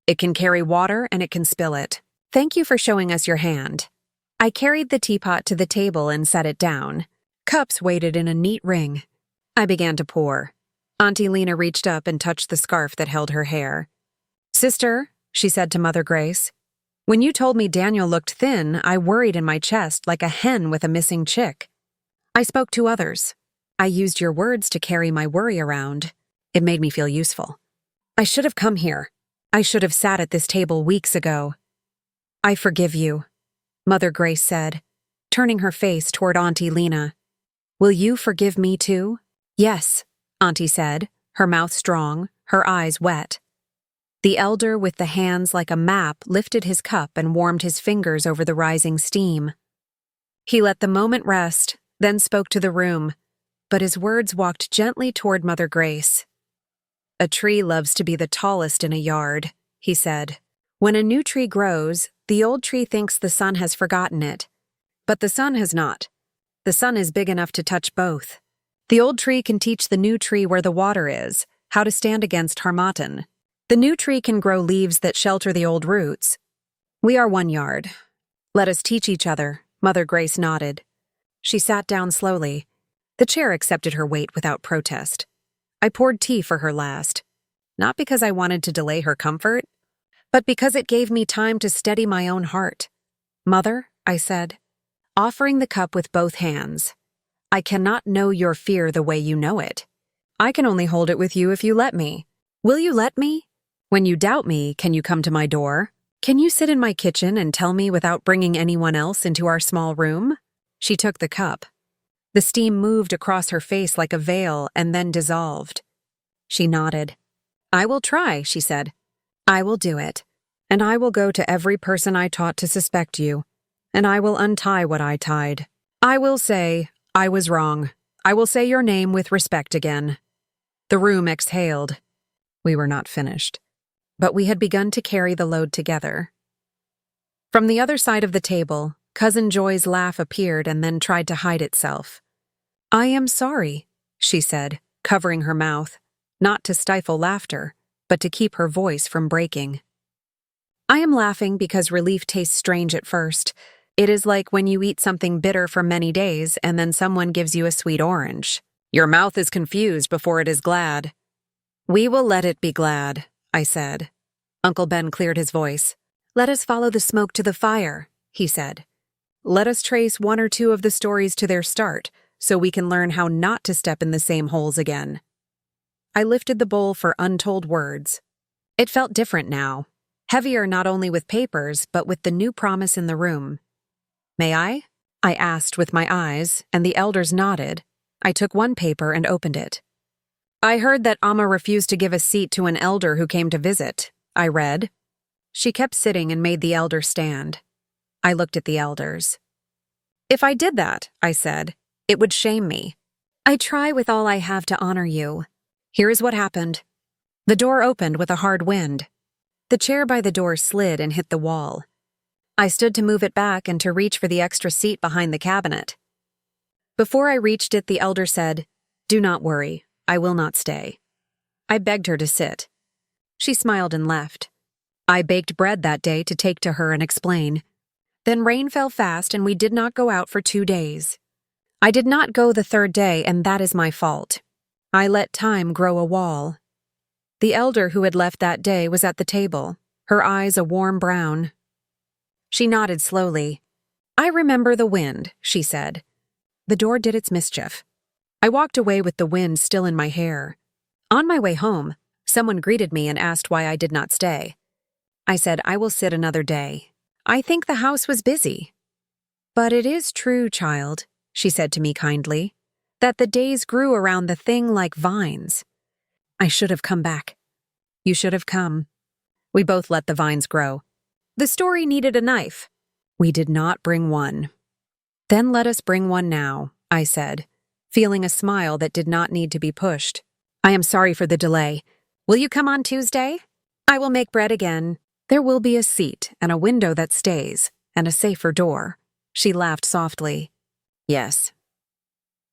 It can carry water and it can spill it. Thank you for showing us your hand. I carried the teapot to the table and set it down. Cups waited in a neat ring. I began to pour. Auntie Lena reached up and touched the scarf that held her hair. "Sister," she said to Mother Grace, "when you told me Daniel looked thin, I worried in my chest like a hen with a missing chick. I spoke to others. I used your words to carry my worry around. It made me feel useful. I should have come here. I should have sat at this table weeks ago." "I forgive you," Mother Grace said, turning her face toward Auntie Lena. "Will you forgive me too?" "Yes," Auntie said, her mouth strong, her eyes wet. The elder with the hands like a map lifted his cup and warmed his fingers over the rising steam. He let the moment rest, then spoke to the room, but his words walked gently toward Mother Grace. "A tree loves to be the tallest in a yard," he said. "When a new tree grows, the old tree thinks the sun has forgotten it. But the sun has not. The sun is big enough to touch both. The old tree can teach the new tree where the water is, how to stand against harmattan. The new tree can grow leaves that shelter the old roots. We are one yard. Let us teach each other, Mother Grace nodded. She sat down slowly. The chair accepted her weight without protest. I poured tea for her last, not because I wanted to delay her comfort, but because it gave me time to steady my own heart. Mother, I said, offering the cup with both hands, I cannot know your fear the way you know it. I can only hold it with you if you let me. Will you let me? When you doubt me, can you come to my door? Can you sit in my kitchen and tell me without bringing anyone else into our small room? She took the cup. The steam moved across her face like a veil and then dissolved. She nodded. I will try, she said. I will do it. And I will go to every person I taught to suspect you. And I will untie what I tied. I will say, I was wrong. I will say your name with respect again. The room exhaled. We were not finished, but we had begun to carry the load together. From the other side of the table, Cousin Joy's laugh appeared and then tried to hide itself. I am sorry, she said, covering her mouth, not to stifle laughter, but to keep her voice from breaking. I am laughing because relief tastes strange at first. It is like when you eat something bitter for many days and then someone gives you a sweet orange. Your mouth is confused before it is glad. We will let it be glad, I said. Uncle Ben cleared his voice. Let us follow the smoke to the fire, he said. Let us trace one or two of the stories to their start, so we can learn how not to step in the same holes again. I lifted the bowl for untold words. It felt different now, heavier not only with papers, but with the new promise in the room. May I? I asked with my eyes, and the elders nodded. I took one paper and opened it. I heard that Amma refused to give a seat to an elder who came to visit, I read. She kept sitting and made the elder stand. I looked at the elders. If I did that, I said, it would shame me. I try with all I have to honor you. Here is what happened. The door opened with a hard wind. The chair by the door slid and hit the wall. I stood to move it back and to reach for the extra seat behind the cabinet. Before I reached it, the elder said, Do not worry, I will not stay. I begged her to sit. She smiled and left. I baked bread that day to take to her and explain. Then rain fell fast and we did not go out for 2 days. I did not go the third day, and that is my fault. I let time grow a wall. The elder who had left that day was at the table, her eyes a warm brown. She nodded slowly. I remember the wind, she said. The door did its mischief. I walked away with the wind still in my hair. On my way home, someone greeted me and asked why I did not stay. I said, I will sit another day. I think the house was busy. But it is true, child, she said to me kindly, that the days grew around the thing like vines. I should have come back. You should have come. We both let the vines grow. The story needed a knife. We did not bring one. Then let us bring one now, I said, feeling a smile that did not need to be pushed. I am sorry for the delay. Will you come on Tuesday? I will make bread again. There will be a seat and a window that stays, and a safer door. She laughed softly. Yes.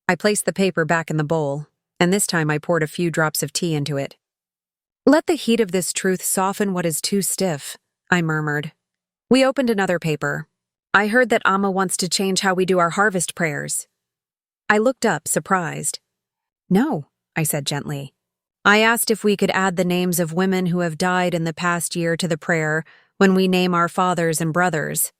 I placed the paper back in the bowl, and this time I poured a few drops of tea into it. Let the heat of this truth soften what is too stiff, I murmured. We opened another paper. I heard that Amma wants to change how we do our harvest prayers. I looked up, surprised. No, I said gently. I asked if we could add the names of women who have died in the past year to the prayer when we name our fathers and brothers.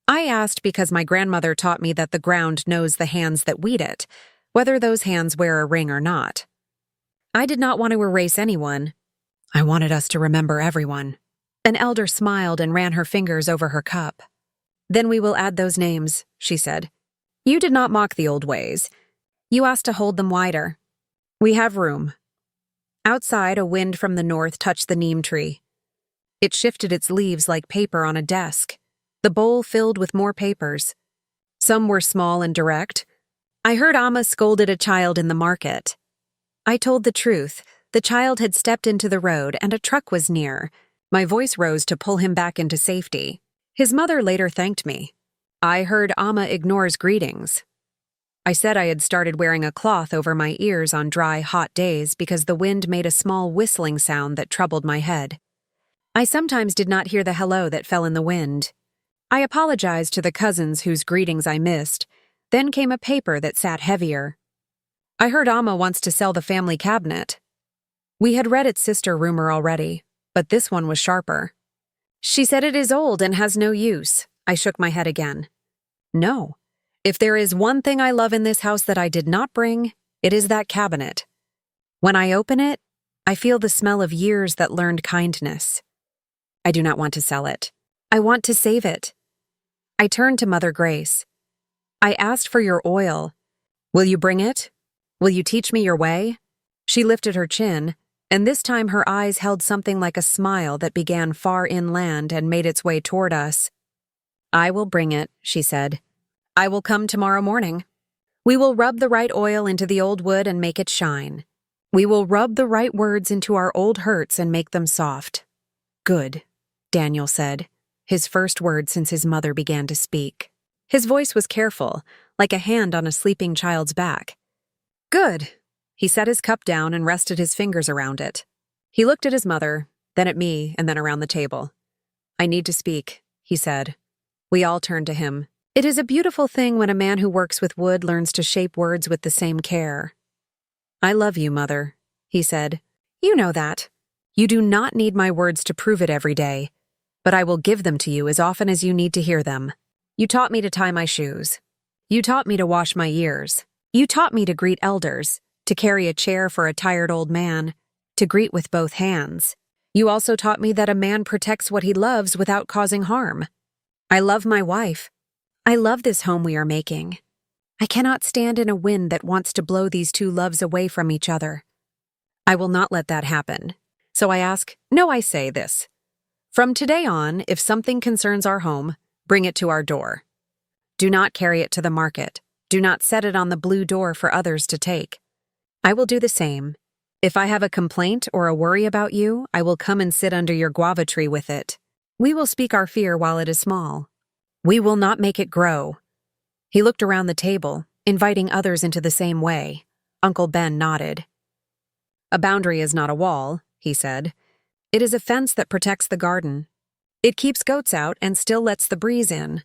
I asked because my grandmother taught me that the ground knows the hands that weed it, whether those hands wear a ring or not. I did not want to erase anyone. I wanted us to remember everyone. An elder smiled and ran her fingers over her cup. Then we will add those names, she said. You did not mock the old ways. You asked to hold them wider. We have room. Outside, a wind from the north touched the neem tree. It shifted its leaves like paper on a desk, the bowl filled with more papers. Some were small and direct. I heard Amma scolded a child in the market. I told the truth. The child had stepped into the road and a truck was near. My voice rose to pull him back into safety. His mother later thanked me. I heard Amma ignores greetings. I said I had started wearing a cloth over my ears on dry, hot days because the wind made a small whistling sound that troubled my head. I sometimes did not hear the hello that fell in the wind. I apologized to the cousins whose greetings I missed. Then came a paper that sat heavier. I heard Amma wants to sell the family cabinet. We had read its sister rumor already, but this one was sharper. She said it is old and has no use. I shook my head again. No. If there is one thing I love in this house that I did not bring, it is that cabinet. When I open it, I feel the smell of years that learned kindness. I do not want to sell it. I want to save it. I turned to Mother Grace. I asked for your oil. Will you bring it? Will you teach me your way? She lifted her chin, and this time her eyes held something like a smile that began far inland and made its way toward us. I will bring it, she said. I will come tomorrow morning. We will rub the right oil into the old wood and make it shine. We will rub the right words into our old hurts and make them soft. Good, Daniel said, his first word since his mother began to speak. His voice was careful, like a hand on a sleeping child's back. Good. He set his cup down and rested his fingers around it. He looked at his mother, then at me, and then around the table. I need to speak, he said. We all turned to him. It is a beautiful thing when a man who works with wood learns to shape words with the same care. I love you, Mother, he said. You know that. You do not need my words to prove it every day, but I will give them to you as often as you need to hear them. You taught me to tie my shoes. You taught me to wash my ears. You taught me to greet elders, to carry a chair for a tired old man, to greet with both hands. You also taught me that a man protects what he loves without causing harm. I love my wife. I love this home we are making. I cannot stand in a wind that wants to blow these two loves away from each other. I will not let that happen. So I say this. From today on, if something concerns our home, bring it to our door. Do not carry it to the market. Do not set it on the blue door for others to take. I will do the same. If I have a complaint or a worry about you, I will come and sit under your guava tree with it. We will speak our fear while it is small. We will not make it grow. He looked around the table, inviting others into the same way. Uncle Ben nodded. A boundary is not a wall, he said. It is a fence that protects the garden. It keeps goats out and still lets the breeze in.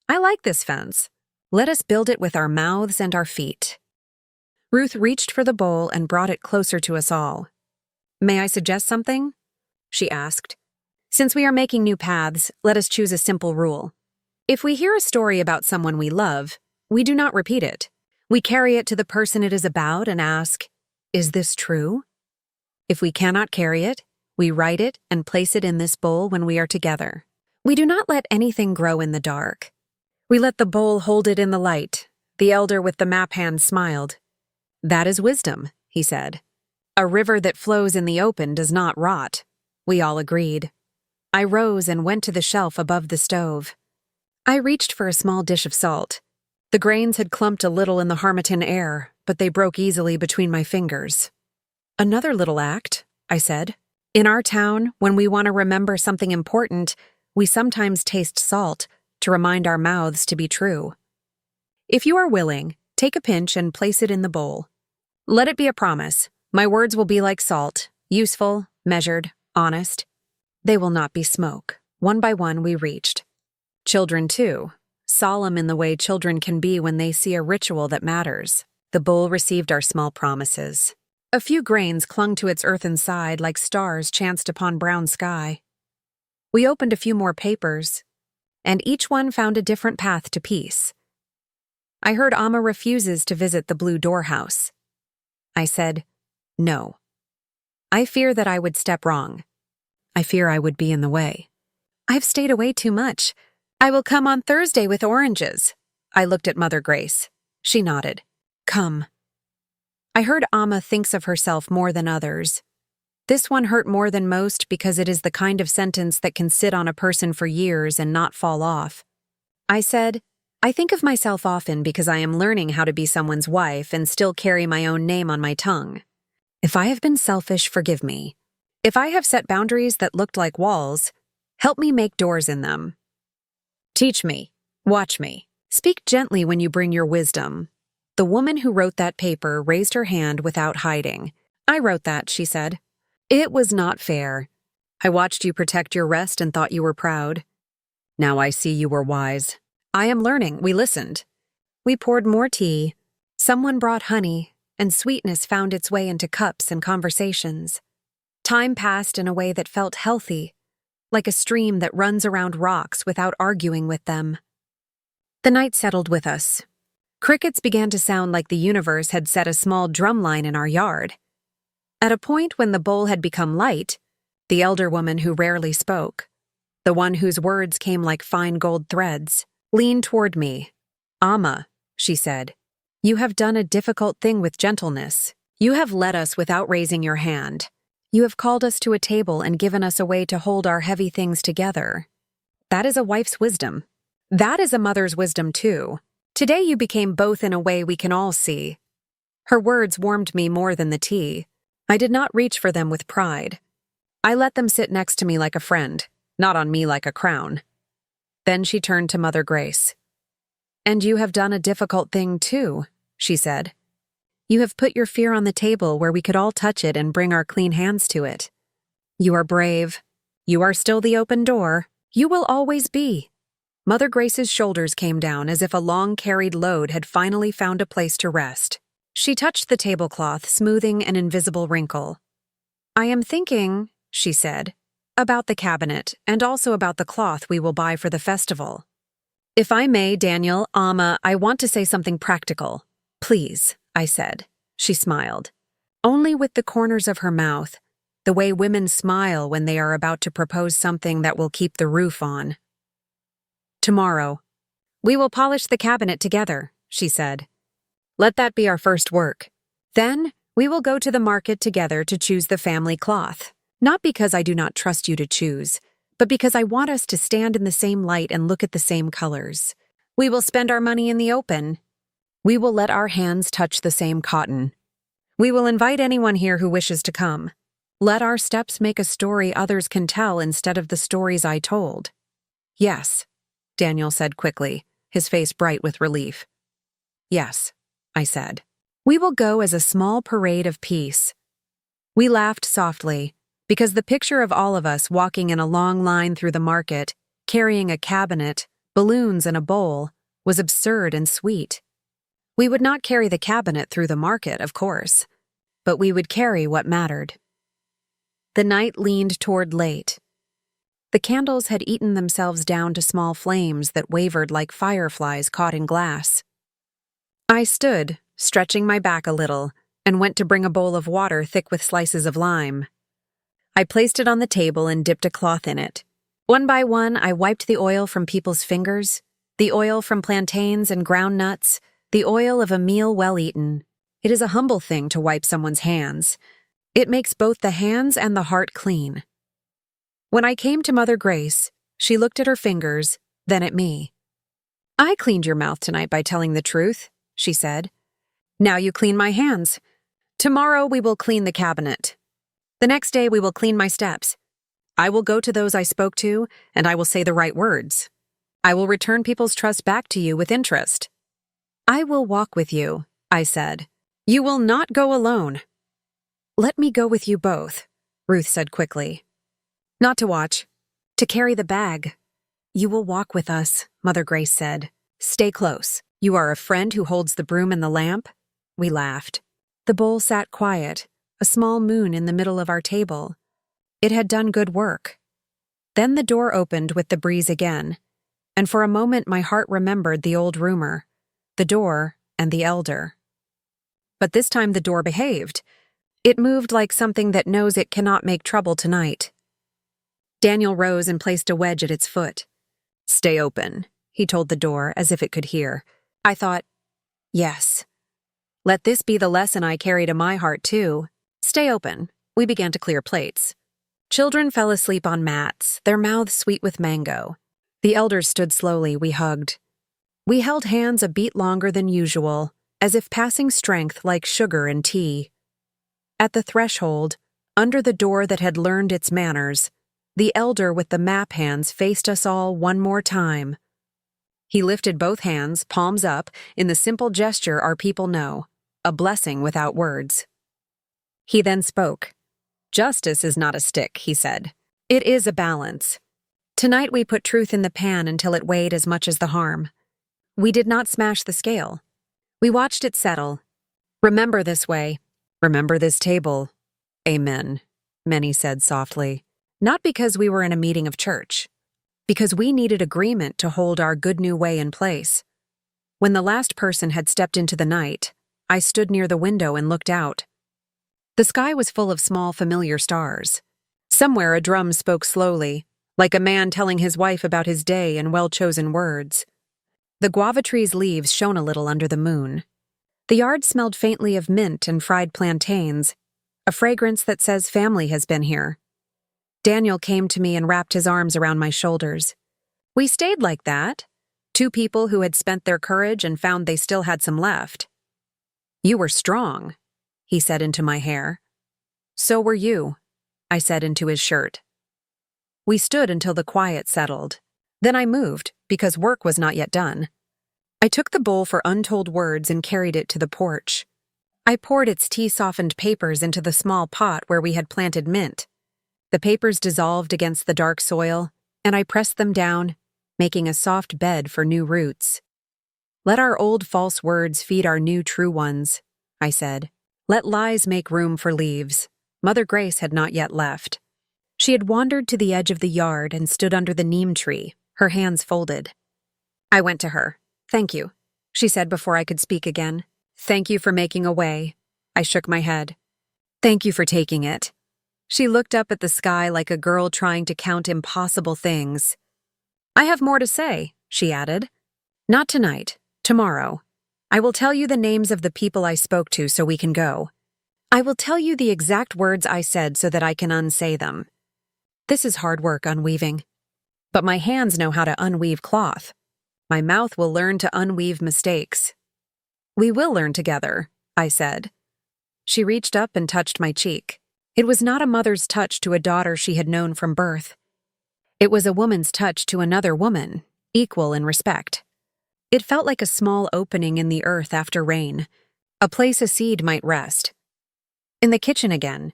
I like this fence. Let us build it with our mouths and our feet. Ruth reached for the bowl and brought it closer to us all. May I suggest something? She asked. Since we are making new paths, let us choose a simple rule. If we hear a story about someone we love, we do not repeat it. We carry it to the person it is about and ask, is this true? If we cannot carry it, we write it and place it in this bowl when we are together. We do not let anything grow in the dark. We let the bowl hold it in the light. The elder with the map hand smiled. That is wisdom, he said. A river that flows in the open does not rot. We all agreed. I rose and went to the shelf above the stove. I reached for a small dish of salt. The grains had clumped a little in the Harmattan air, but they broke easily between my fingers. Another little act, I said. In our town, when we want to remember something important, we sometimes taste salt to remind our mouths to be true. If you are willing, take a pinch and place it in the bowl. Let it be a promise. My words will be like salt, useful, measured, honest. They will not be smoke. One by one we reached. Children too, solemn in the way children can be when they see a ritual that matters. The bowl received our small promises. A few grains clung to its earthen side like stars chanced upon brown sky. We opened a few more papers, and each one found a different path to peace. I heard Amma refuses to visit the Blue Door House. I said, no. I fear that I would step wrong. I fear I would be in the way. I've stayed away too much. I will come on Thursday with oranges. I looked at Mother Grace. She nodded. Come. I heard Amma thinks of herself more than others. This one hurt more than most because it is the kind of sentence that can sit on a person for years and not fall off. I said, I think of myself often because I am learning how to be someone's wife and still carry my own name on my tongue. If I have been selfish, forgive me. If I have set boundaries that looked like walls, help me make doors in them. Teach me, Watch me. Speak gently when you bring your wisdom. The woman who wrote that paper raised her hand without hiding. I wrote that, she said. It was not fair. I watched you protect your rest and thought you were proud. Now I see you were wise. I am learning. We listened. We poured more tea. Someone brought honey, and sweetness found its way into cups and conversations. Time passed in a way that felt healthy, like a stream that runs around rocks without arguing with them. The night settled with us. Crickets began to sound like the universe had set a small drumline in our yard. At a point when the bowl had become light, the elder woman who rarely spoke, the one whose words came like fine gold threads, leaned toward me. Amma, she said, you have done a difficult thing with gentleness. You have led us without raising your hand. You have called us to a table and given us a way to hold our heavy things together. That is a wife's wisdom. That is a mother's wisdom too. Today you became both in a way we can all see. Her words warmed me more than the tea. I did not reach for them with pride. I let them sit next to me like a friend, not on me like a crown. Then she turned to Mother Grace. And you have done a difficult thing too, she said. You have put your fear on the table where we could all touch it and bring our clean hands to it. You are brave. You are still the open door. You will always be. Mother Grace's shoulders came down as if a long-carried load had finally found a place to rest. She touched the tablecloth, smoothing an invisible wrinkle. I am thinking, she said, about the cabinet and also about the cloth we will buy for the festival. If I may, Daniel, Amma, I want to say something practical. Please, I said. She smiled. Only with the corners of her mouth, the way women smile when they are about to propose something that will keep the roof on. Tomorrow, we will polish the cabinet together, she said. Let that be our first work. Then, we will go to the market together to choose the family cloth. Not because I do not trust you to choose, but because I want us to stand in the same light and look at the same colors. We will spend our money in the open. We will let our hands touch the same cotton. We will invite anyone here who wishes to come. Let our steps make a story others can tell instead of the stories I told. Yes, Daniel said quickly, his face bright with relief. Yes, I said. We will go as a small parade of peace. We laughed softly, because the picture of all of us walking in a long line through the market, carrying a cabinet, balloons, and a bowl, was absurd and sweet. We would not carry the cabinet through the market, of course, but we would carry what mattered. The night leaned toward late. The candles had eaten themselves down to small flames that wavered like fireflies caught in glass. I stood, stretching my back a little, and went to bring a bowl of water thick with slices of lime. I placed it on the table and dipped a cloth in it. One by one, I wiped the oil from people's fingers, the oil from plantains and ground nuts, the oil of a meal well eaten. It is a humble thing to wipe someone's hands. It makes both the hands and the heart clean. When I came to Mother Grace, she looked at her fingers, then at me. I cleaned your mouth tonight by telling the truth, she said. Now you clean my hands. Tomorrow we will clean the cabinet. The next day we will clean my steps. I will go to those I spoke to, and I will say the right words. I will return people's trust back to you with interest. I will walk with you, I said. You will not go alone. Let me go with you both, Ruth said quickly. Not to watch, to carry the bag. You will walk with us, Mother Grace said. Stay close. You are a friend who holds the broom and the lamp? We laughed. The bowl sat quiet, a small moon in the middle of our table. It had done good work. Then the door opened with the breeze again, and for a moment my heart remembered the old rumor, the door and the elder. But this time the door behaved. It moved like something that knows it cannot make trouble tonight. Daniel rose and placed a wedge at its foot. Stay open, he told the door as if it could hear. I thought, yes. Let this be the lesson I carry to my heart too. Stay open. We began to clear plates. Children fell asleep on mats, their mouths sweet with mango. The elders stood slowly, we hugged. We held hands a beat longer than usual, as if passing strength like sugar and tea. At the threshold, under the door that had learned its manners, the elder with the map hands faced us all one more time. He lifted both hands, palms up, in the simple gesture our people know, a blessing without words. He then spoke. "Justice is not a stick," he said. "It is a balance. Tonight we put truth in the pan until it weighed as much as the harm. We did not smash the scale. We watched it settle. Remember this way. Remember this table. Amen," many said softly. Not because we were in a meeting of church. Because we needed agreement to hold our good new way in place. When the last person had stepped into the night, I stood near the window and looked out. The sky was full of small, familiar stars. Somewhere a drum spoke slowly, like a man telling his wife about his day in well-chosen words. The guava tree's leaves shone a little under the moon. The yard smelled faintly of mint and fried plantains, a fragrance that says family has been here. Daniel came to me and wrapped his arms around my shoulders. We stayed like that, two people who had spent their courage and found they still had some left. "You were strong," he said into my hair. "So were you," I said into his shirt. We stood until the quiet settled. Then I moved, because work was not yet done. I took the bowl for untold words and carried it to the porch. I poured its tea-softened papers into the small pot where we had planted mint. The papers dissolved against the dark soil, and I pressed them down, making a soft bed for new roots. "Let our old false words feed our new true ones," I said. "Let lies make room for leaves." Mother Grace had not yet left. She had wandered to the edge of the yard and stood under the neem tree, her hands folded. I went to her. "Thank you," she said before I could speak again. "Thank you for making a way." I shook my head. "Thank you for taking it." She looked up at the sky like a girl trying to count impossible things. "I have more to say," she added. "Not tonight, tomorrow. I will tell you the names of the people I spoke to so we can go. I will tell you the exact words I said so that I can unsay them. This is hard work unweaving. But my hands know how to unweave cloth. My mouth will learn to unweave mistakes. We will learn together," I said. She reached up and touched my cheek. It was not a mother's touch to a daughter she had known from birth. It was a woman's touch to another woman, equal in respect. It felt like a small opening in the earth after rain, a place a seed might rest. In the kitchen again,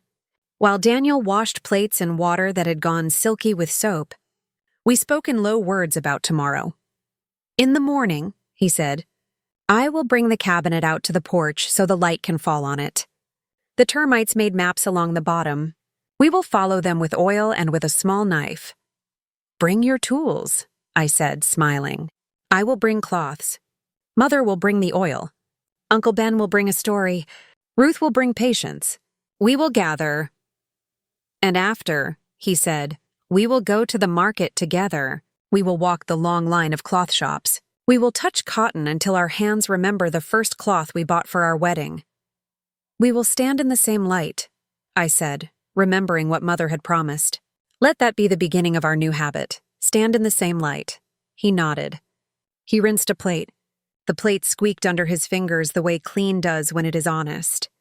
while Daniel washed plates in water that had gone silky with soap, we spoke in low words about tomorrow. "In the morning," he said, "I will bring the cabinet out to the porch so the light can fall on it. The termites made maps along the bottom. We will follow them with oil and with a small knife." "Bring your tools," I said, smiling. "I will bring cloths. Mother will bring the oil. Uncle Ben will bring a story. Ruth will bring patience. We will gather. And after," he said, "we will go to the market together. We will walk the long line of cloth shops. We will touch cotton until our hands remember the first cloth we bought for our wedding. We will stand in the same light," I said, remembering what Mother had promised. "Let that be the beginning of our new habit. Stand in the same light." He nodded. He rinsed a plate. The plate squeaked under his fingers the way clean does when it is honest.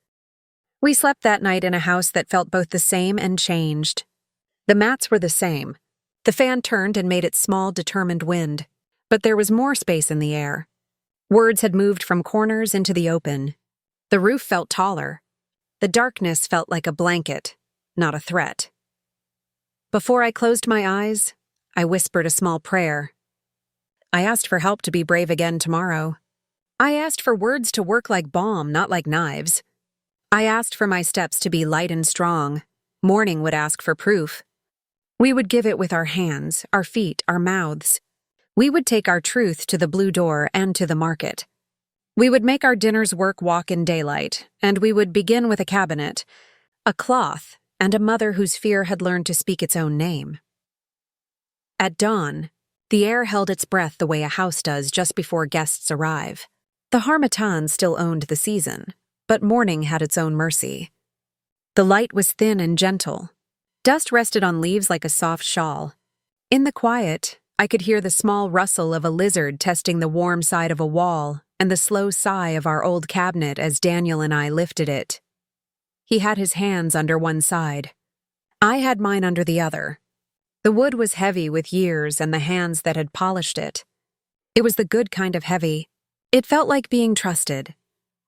We slept that night in a house that felt both the same and changed. The mats were the same. The fan turned and made its small, determined wind. But there was more space in the air. Words had moved from corners into the open. The roof felt taller. The darkness felt like a blanket, not a threat. Before I closed my eyes, I whispered a small prayer. I asked for help to be brave again tomorrow. I asked for words to work like balm, not like knives. I asked for my steps to be light and strong. Morning would ask for proof. We would give it with our hands, our feet, our mouths. We would take our truth to the blue door and to the market. We would make our dinner's work walk in daylight, and we would begin with a cabinet, a cloth, and a mother whose fear had learned to speak its own name. At dawn, the air held its breath the way a house does just before guests arrive. The harmattan still owned the season, but morning had its own mercy. The light was thin and gentle. Dust rested on leaves like a soft shawl. In the quiet, I could hear the small rustle of a lizard testing the warm side of a wall and the slow sigh of our old cabinet as Daniel and I lifted it. He had his hands under one side. I had mine under the other. The wood was heavy with years and the hands that had polished it. It was the good kind of heavy. It felt like being trusted.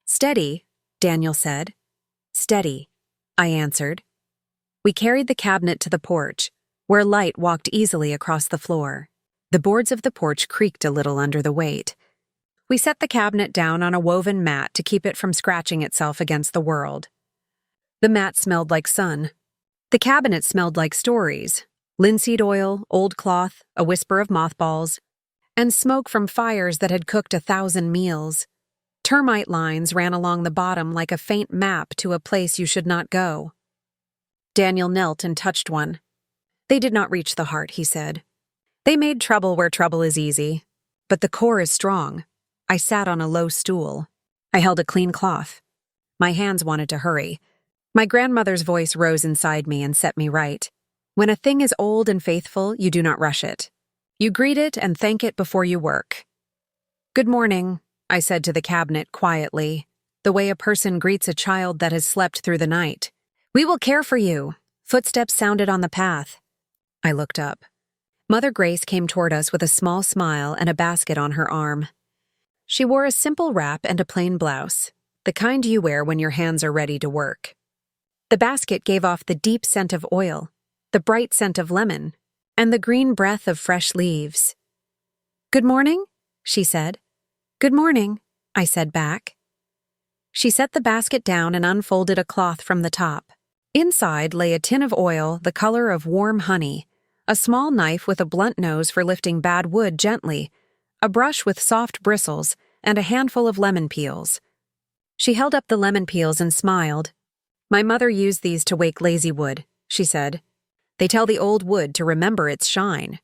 "Steady," Daniel said. "Steady," I answered. We carried the cabinet to the porch, where Light walked easily across the floor. The boards of the porch creaked a little under the weight. We set the cabinet down on a woven mat to keep it from scratching itself against the world. The mat smelled like sun. The cabinet smelled like stories: linseed oil, old cloth, a whisper of mothballs, and smoke from fires that had cooked 1,000 meals. Termite lines ran along the bottom like a faint map to a place you should not go. Daniel knelt and touched one. "They did not reach the heart," he said. "They made trouble where trouble is easy. But the core is strong." I sat on a low stool. I held a clean cloth. My hands wanted to hurry. My grandmother's voice rose inside me and set me right. When a thing is old and faithful, you do not rush it. You greet it and thank it before you work. "Good morning," I said to the cabinet quietly, the way a person greets a child that has slept through the night. "We will care for you." Footsteps sounded on the path. I looked up. Mother Grace came toward us with a small smile and a basket on her arm. She wore a simple wrap and a plain blouse, the kind you wear when your hands are ready to work. The basket gave off the deep scent of oil, the bright scent of lemon, and the green breath of fresh leaves. "Good morning," she said. "Good morning," I said back. She set the basket down and unfolded a cloth from the top. Inside lay a tin of oil the color of warm honey, a small knife with a blunt nose for lifting bad wood gently, a brush with soft bristles, and a handful of lemon peels. She held up the lemon peels and smiled. "My mother used these to wake lazy wood," she said. "They tell the old wood to remember its shine."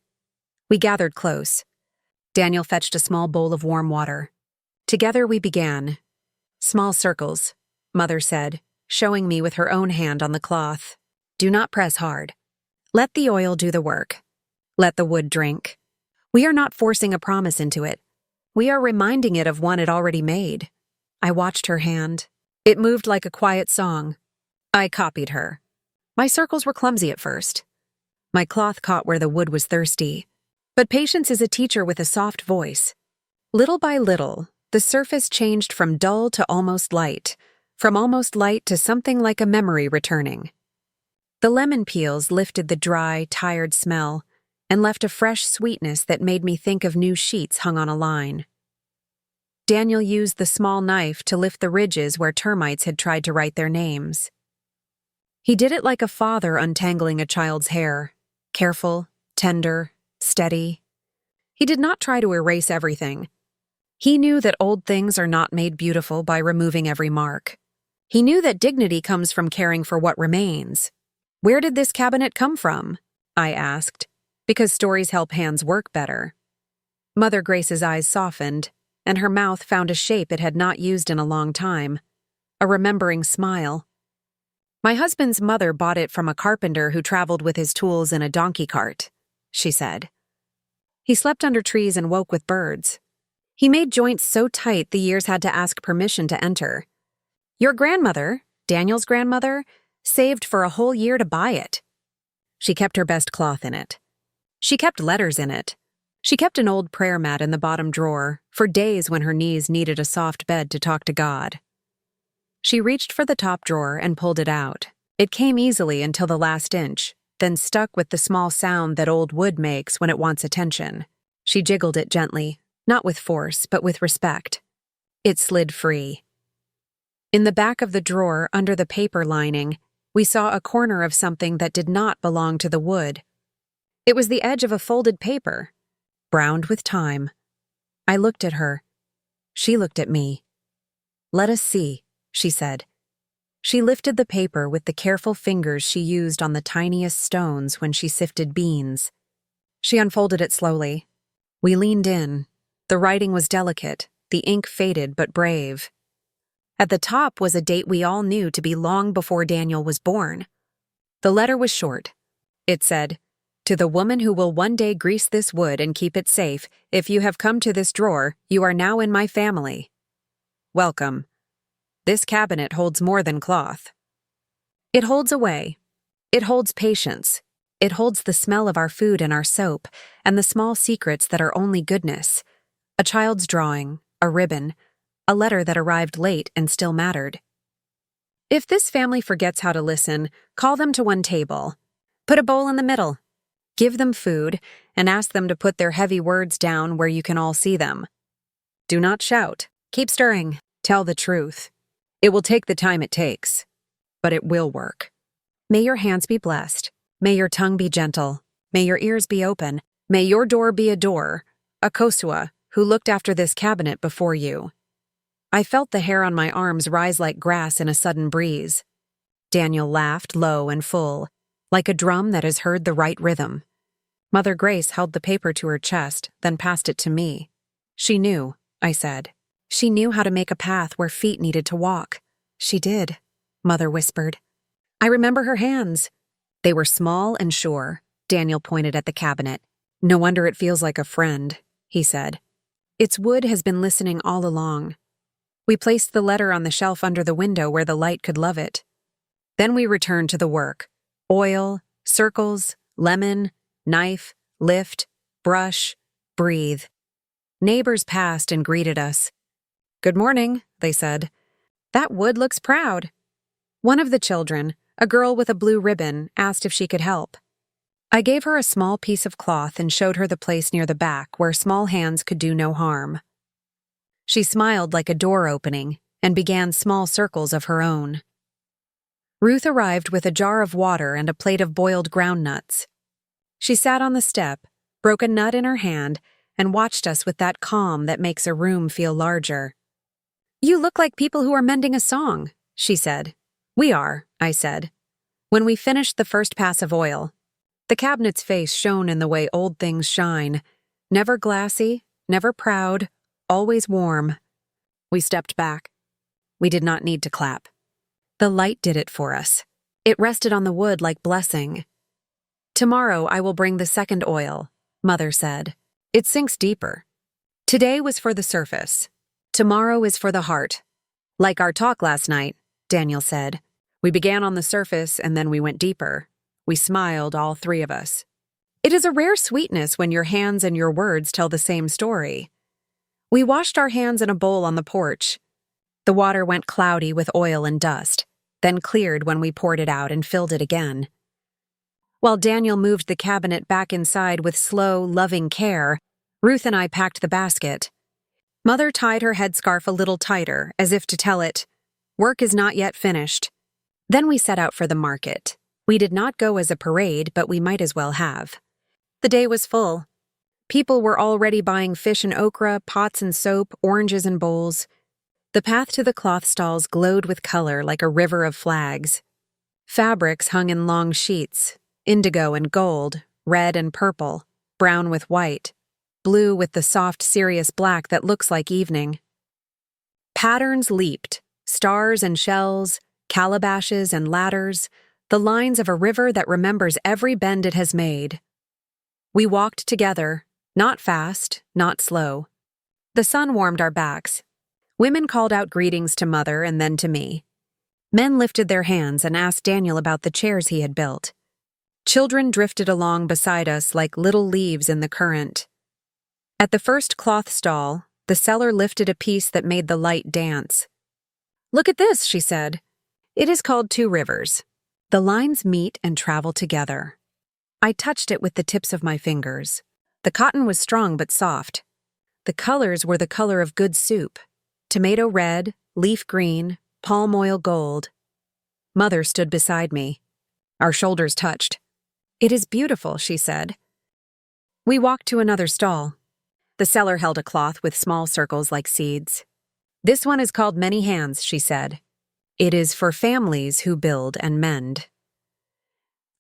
We gathered close. Daniel fetched a small bowl of warm water. Together we began. "Small circles," Mother said, showing me with her own hand on the cloth. "Do not press hard. Let the oil do the work. Let the wood drink. We are not forcing a promise into it. We are reminding it of one it already made." I watched her hand. It moved like a quiet song. I copied her. My circles were clumsy at first. My cloth caught where the wood was thirsty. But patience is a teacher with a soft voice. Little by little, the surface changed from dull to almost light, from almost light to something like a memory returning. The lemon peels lifted the dry, tired smell and left a fresh sweetness that made me think of new sheets hung on a line. Daniel used the small knife to lift the ridges where termites had tried to write their names. He did it like a father untangling a child's hair, careful, tender, steady. He did not try to erase everything. He knew that old things are not made beautiful by removing every mark. He knew that dignity comes from caring for what remains. "Where did this cabinet come from?" I asked, because stories help hands work better. Mother Grace's eyes softened, and her mouth found a shape it had not used in a long time, a remembering smile. "My husband's mother bought it from a carpenter who traveled with his tools in a donkey cart," she said. "He slept under trees and woke with birds. He made joints so tight the years had to ask permission to enter. Your grandmother, Daniel's grandmother, saved for a whole year to buy it. She kept her best cloth in it. She kept letters in it. She kept an old prayer mat in the bottom drawer for days when her knees needed a soft bed to talk to God." She reached for the top drawer and pulled it out. It came easily until the last inch, then stuck with the small sound that old wood makes when it wants attention. She jiggled it gently, not with force, but with respect. It slid free. In the back of the drawer, under the paper lining, we saw a corner of something that did not belong to the wood. It was the edge of a folded paper, browned with time. I looked at her. She looked at me. "Let us see," she said. She lifted the paper with the careful fingers she used on the tiniest stones when she sifted beans. She unfolded it slowly. We leaned in. The writing was delicate, the ink faded but brave. At the top was a date we all knew to be long before Daniel was born. The letter was short. It said, "To the woman who will one day grease this wood and keep it safe, if you have come to this drawer, you are now in my family. Welcome. This cabinet holds more than cloth. It holds a way. It holds patience. It holds the smell of our food and our soap, and the small secrets that are only goodness. A child's drawing, a ribbon, a letter that arrived late and still mattered. If this family forgets how to listen, call them to one table. Put a bowl in the middle. Give them food and ask them to put their heavy words down where you can all see them. Do not shout. Keep stirring. Tell the truth. It will take the time it takes, but it will work. May your hands be blessed. May your tongue be gentle. May your ears be open. May your door be a door, a kosua, who looked after this cabinet before you. I felt the hair on my arms rise like grass in a sudden breeze. Daniel laughed low and full, like a drum that has heard the right rhythm. Mother Grace held the paper to her chest, then passed it to me. She knew, I said. She knew how to make a path where feet needed to walk. She did, Mother whispered. I remember her hands. They were small and sure. Daniel pointed at the cabinet. No wonder it feels like a friend, he said. Its wood has been listening all along. We placed the letter on the shelf under the window where the light could love it. Then we returned to the work. Oil, circles, lemon, knife, lift, brush, breathe. Neighbors passed and greeted us. Good morning, they said. That wood looks proud. One of the children, a girl with a blue ribbon, asked if she could help. I gave her a small piece of cloth and showed her the place near the back where small hands could do no harm. She smiled like a door opening and began small circles of her own. Ruth arrived with a jar of water and a plate of boiled ground nuts. She sat on the step, broke a nut in her hand, and watched us with that calm that makes a room feel larger. You look like people who are mending a song, she said. We are, I said. When we finished the first pass of oil, the cabinet's face shone in the way old things shine, never glassy, never proud, always warm. We stepped back. We did not need to clap. The light did it for us. It rested on the wood like blessing. Tomorrow I will bring the second oil, Mother said. It sinks deeper. Today was for the surface. Tomorrow is for the heart. Like our talk last night, Daniel said. We began on the surface and then we went deeper. We smiled, all three of us. It is a rare sweetness when your hands and your words tell the same story. We washed our hands in a bowl on the porch. The water went cloudy with oil and dust, then cleared when we poured it out and filled it again. While Daniel moved the cabinet back inside with slow, loving care, Ruth and I packed the basket. Mother tied her headscarf a little tighter, as if to tell it, work is not yet finished. Then we set out for the market. We did not go as a parade, but we might as well have. The day was full. People were already buying fish and okra, pots and soap, oranges and bowls. The path to the cloth stalls glowed with color like a river of flags. Fabrics hung in long sheets, indigo and gold, red and purple, brown with white, blue with the soft, serious black that looks like evening. Patterns leaped, stars and shells, calabashes and ladders, the lines of a river that remembers every bend it has made. We walked together, not fast, not slow. The sun warmed our backs. Women called out greetings to Mother and then to me. Men lifted their hands and asked Daniel about the chairs he had built. Children drifted along beside us like little leaves in the current. At the first cloth stall, the seller lifted a piece that made the light dance. Look at this, she said. It is called Two Rivers. The lines meet and travel together. I touched it with the tips of my fingers. The cotton was strong but soft. The colors were the color of good soup. Tomato red, leaf green, palm oil gold. Mother stood beside me. Our shoulders touched. It is beautiful, she said. We walked to another stall. The seller held a cloth with small circles like seeds. This one is called Many Hands, she said. It is for families who build and mend.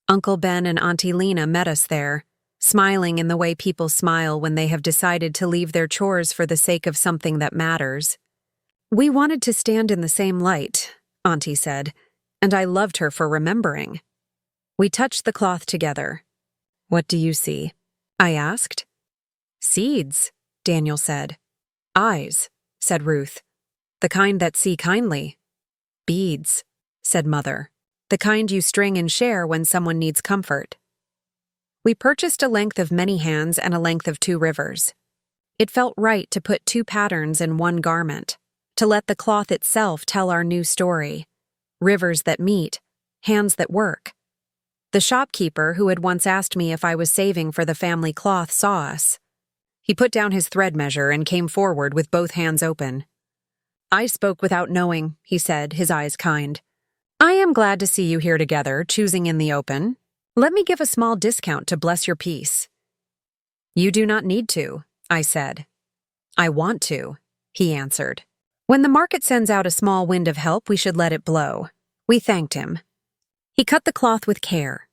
Uncle Ben and Auntie Lena met us there, smiling in the way people smile when they have decided to leave their chores for the sake of something that matters. We wanted to stand in the same light, Auntie said, and I loved her for remembering. We touched the cloth together. What do you see? I asked. Seeds, Daniel said. Eyes, said Ruth. The kind that see kindly. Beads, said Mother. The kind you string and share when someone needs comfort. We purchased a length of Many Hands and a length of Two Rivers. It felt right to put two patterns in one garment, to let the cloth itself tell our new story. Rivers that meet, hands that work. The shopkeeper who had once asked me if I was saving for the family cloth saw us. He put down his thread measure and came forward with both hands open. "I spoke without knowing," he said, his eyes kind. "I am glad to see you here together, choosing in the open. Let me give a small discount to bless your peace." "You do not need to," I said. "I want to," he answered. "When the market sends out a small wind of help, we should let it blow." We thanked him. He cut the cloth with care.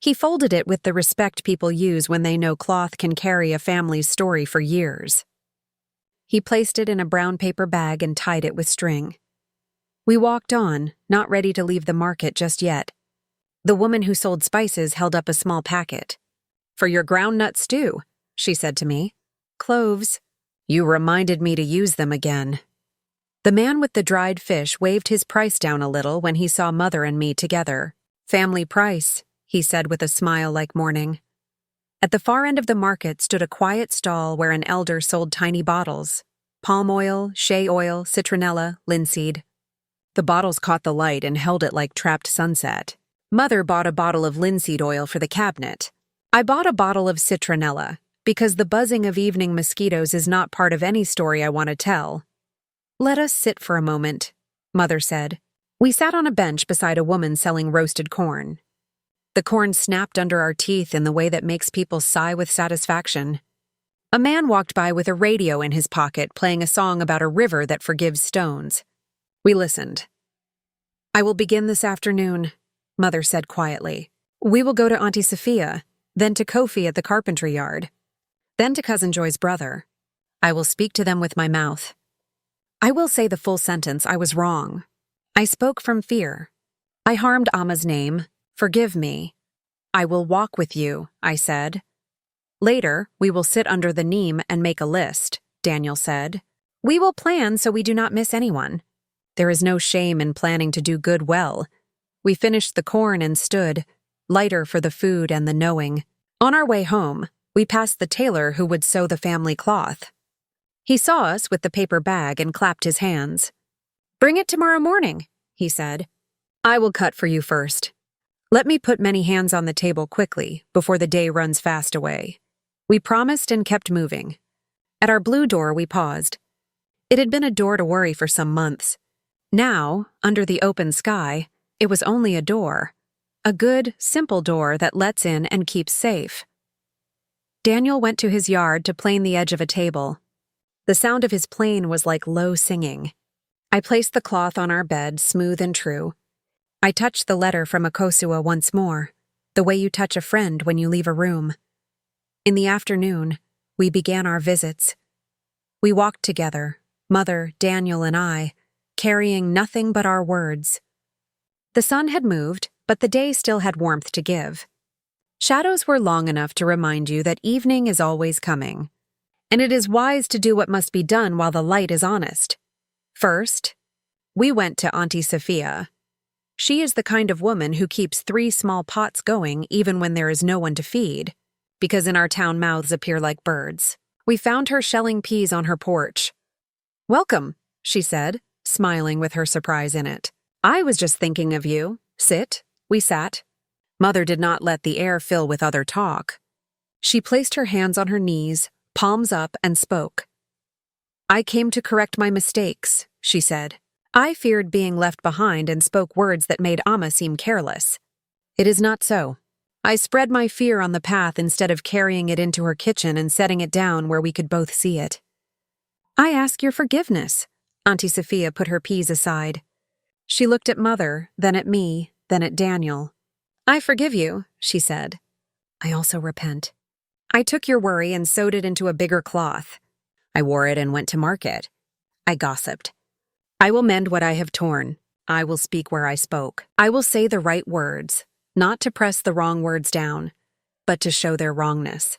He folded it with the respect people use when they know cloth can carry a family's story for years. He placed it in a brown paper bag and tied it with string. We walked on, not ready to leave the market just yet. The woman who sold spices held up a small packet. "For your groundnut stew," she said to me. "Cloves. You reminded me to use them again." The man with the dried fish waved his price down a little when he saw Mother and me together. "Family price," he said with a smile like morning. At the far end of the market stood a quiet stall where an elder sold tiny bottles: palm oil, shea oil, citronella, linseed. The bottles caught the light and held it like trapped sunset. Mother bought a bottle of linseed oil for the cabinet. I bought a bottle of citronella, because the buzzing of evening mosquitoes is not part of any story I want to tell. "Let us sit for a moment," Mother said. We sat on a bench beside a woman selling roasted corn. The corn snapped under our teeth in the way that makes people sigh with satisfaction. A man walked by with a radio in his pocket playing a song about a river that forgives stones. We listened. "I will begin this afternoon," Mother said quietly. "We will go to Auntie Sophia, then to Kofi at the carpentry yard, then to Cousin Joy's brother. I will speak to them with my mouth. I will say the full sentence. I was wrong. I spoke from fear. I harmed Amma's name. Forgive me. I will walk with you," I said. "Later, we will sit under the neem and make a list," Daniel said. "We will plan so we do not miss anyone. There is no shame in planning to do good well." We finished the corn and stood, lighter for the food and the knowing. On our way home, we passed the tailor who would sew the family cloth. He saw us with the paper bag and clapped his hands. "Bring it tomorrow morning," he said. "I will cut for you first. Let me put many hands on the table quickly before the day runs fast away." We promised and kept moving. At our blue door, we paused. It had been a door to worry for some months. Now, under the open sky, it was only a door. A good, simple door that lets in and keeps safe. Daniel went to his yard to plane the edge of a table. The sound of his plane was like low singing. I placed the cloth on our bed, smooth and true. I touched the letter from Akosua once more, the way you touch a friend when you leave a room. In the afternoon, we began our visits. We walked together, Mother, Daniel, and I, carrying nothing but our words. The sun had moved, but the day still had warmth to give. Shadows were long enough to remind you that evening is always coming, and it is wise to do what must be done while the light is honest. First, we went to Auntie Sophia. She is the kind of woman who keeps 3 small pots going even when there is no one to feed, because in our town mouths appear like birds. We found her shelling peas on her porch. "Welcome," she said, smiling with her surprise in it. "I was just thinking of you. Sit." We sat. Mother did not let the air fill with other talk. She placed her hands on her knees, palms up, and spoke. "I came to correct my mistakes," she said. "I feared being left behind and spoke words that made Amma seem careless. It is not so. I spread my fear on the path instead of carrying it into her kitchen and setting it down where we could both see it." "I ask your forgiveness." Auntie Sophia put her peas aside. She looked at Mother, then at me, then at Daniel. "I forgive you," she said. "I also repent. I took your worry and sewed it into a bigger cloth. I wore it and went to market. I gossiped. I will mend what I have torn. I will speak where I spoke. I will say the right words, not to press the wrong words down, but to show their wrongness.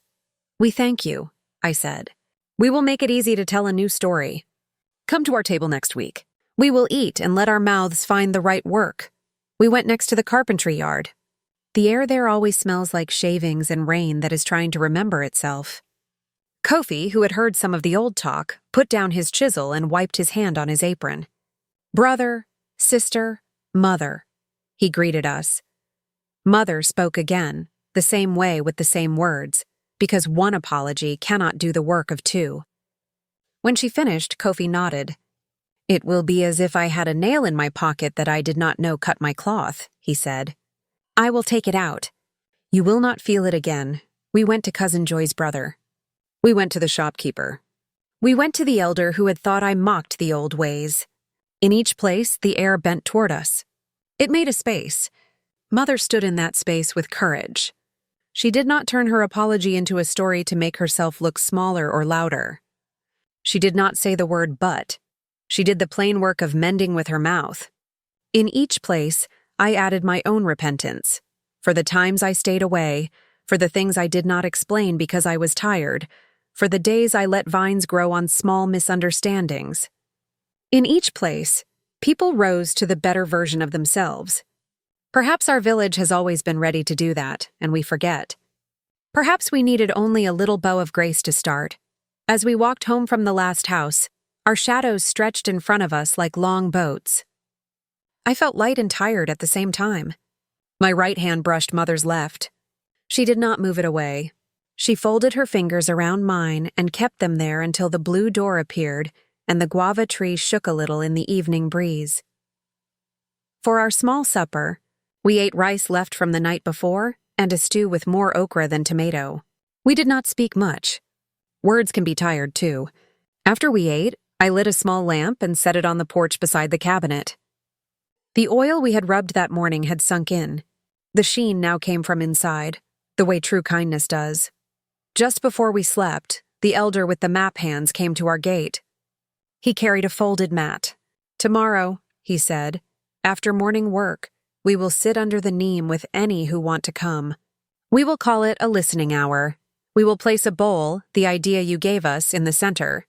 We thank you," I said. "We will make it easy to tell a new story. Come to our table next week. We will eat and let our mouths find the right work." We went next to the carpentry yard. The air there always smells like shavings and rain that is trying to remember itself. Kofi, who had heard some of the old talk, put down his chisel and wiped his hand on his apron. "Brother, sister, mother," he greeted us. Mother spoke again, the same way with the same words, because one apology cannot do the work of two. When she finished, Kofi nodded. "It will be as if I had a nail in my pocket that I did not know cut my cloth," he said. "I will take it out. You will not feel it again. We went to Cousin Joy's brother. We went to the shopkeeper. We went to the elder who had thought I mocked the old ways. In each place, the air bent toward us. It made a space. Mother stood in that space with courage. She did not turn her apology into a story to make herself look smaller or louder. She did not say the word but. She did the plain work of mending with her mouth. In each place, I added my own repentance, for the times I stayed away, for the things I did not explain because I was tired, for the days I let vines grow on small misunderstandings. In each place, people rose to the better version of themselves. Perhaps our village has always been ready to do that, and we forget. Perhaps we needed only a little bow of grace to start. As we walked home from the last house, our shadows stretched in front of us like long boats. I felt light and tired at the same time. My right hand brushed Mother's left. She did not move it away. She folded her fingers around mine and kept them there until the blue door appeared and the guava tree shook a little in the evening breeze. For our small supper, we ate rice left from the night before and a stew with more okra than tomato. We did not speak much. Words can be tired, too. After we ate, I lit a small lamp and set it on the porch beside the cabinet. The oil we had rubbed that morning had sunk in. The sheen now came from inside, the way true kindness does. Just before we slept, the elder with the map hands came to our gate. He carried a folded mat. "Tomorrow," he said, "after morning work, we will sit under the neem with any who want to come. We will call it a listening hour. We will place a bowl, the idea you gave us, in the center.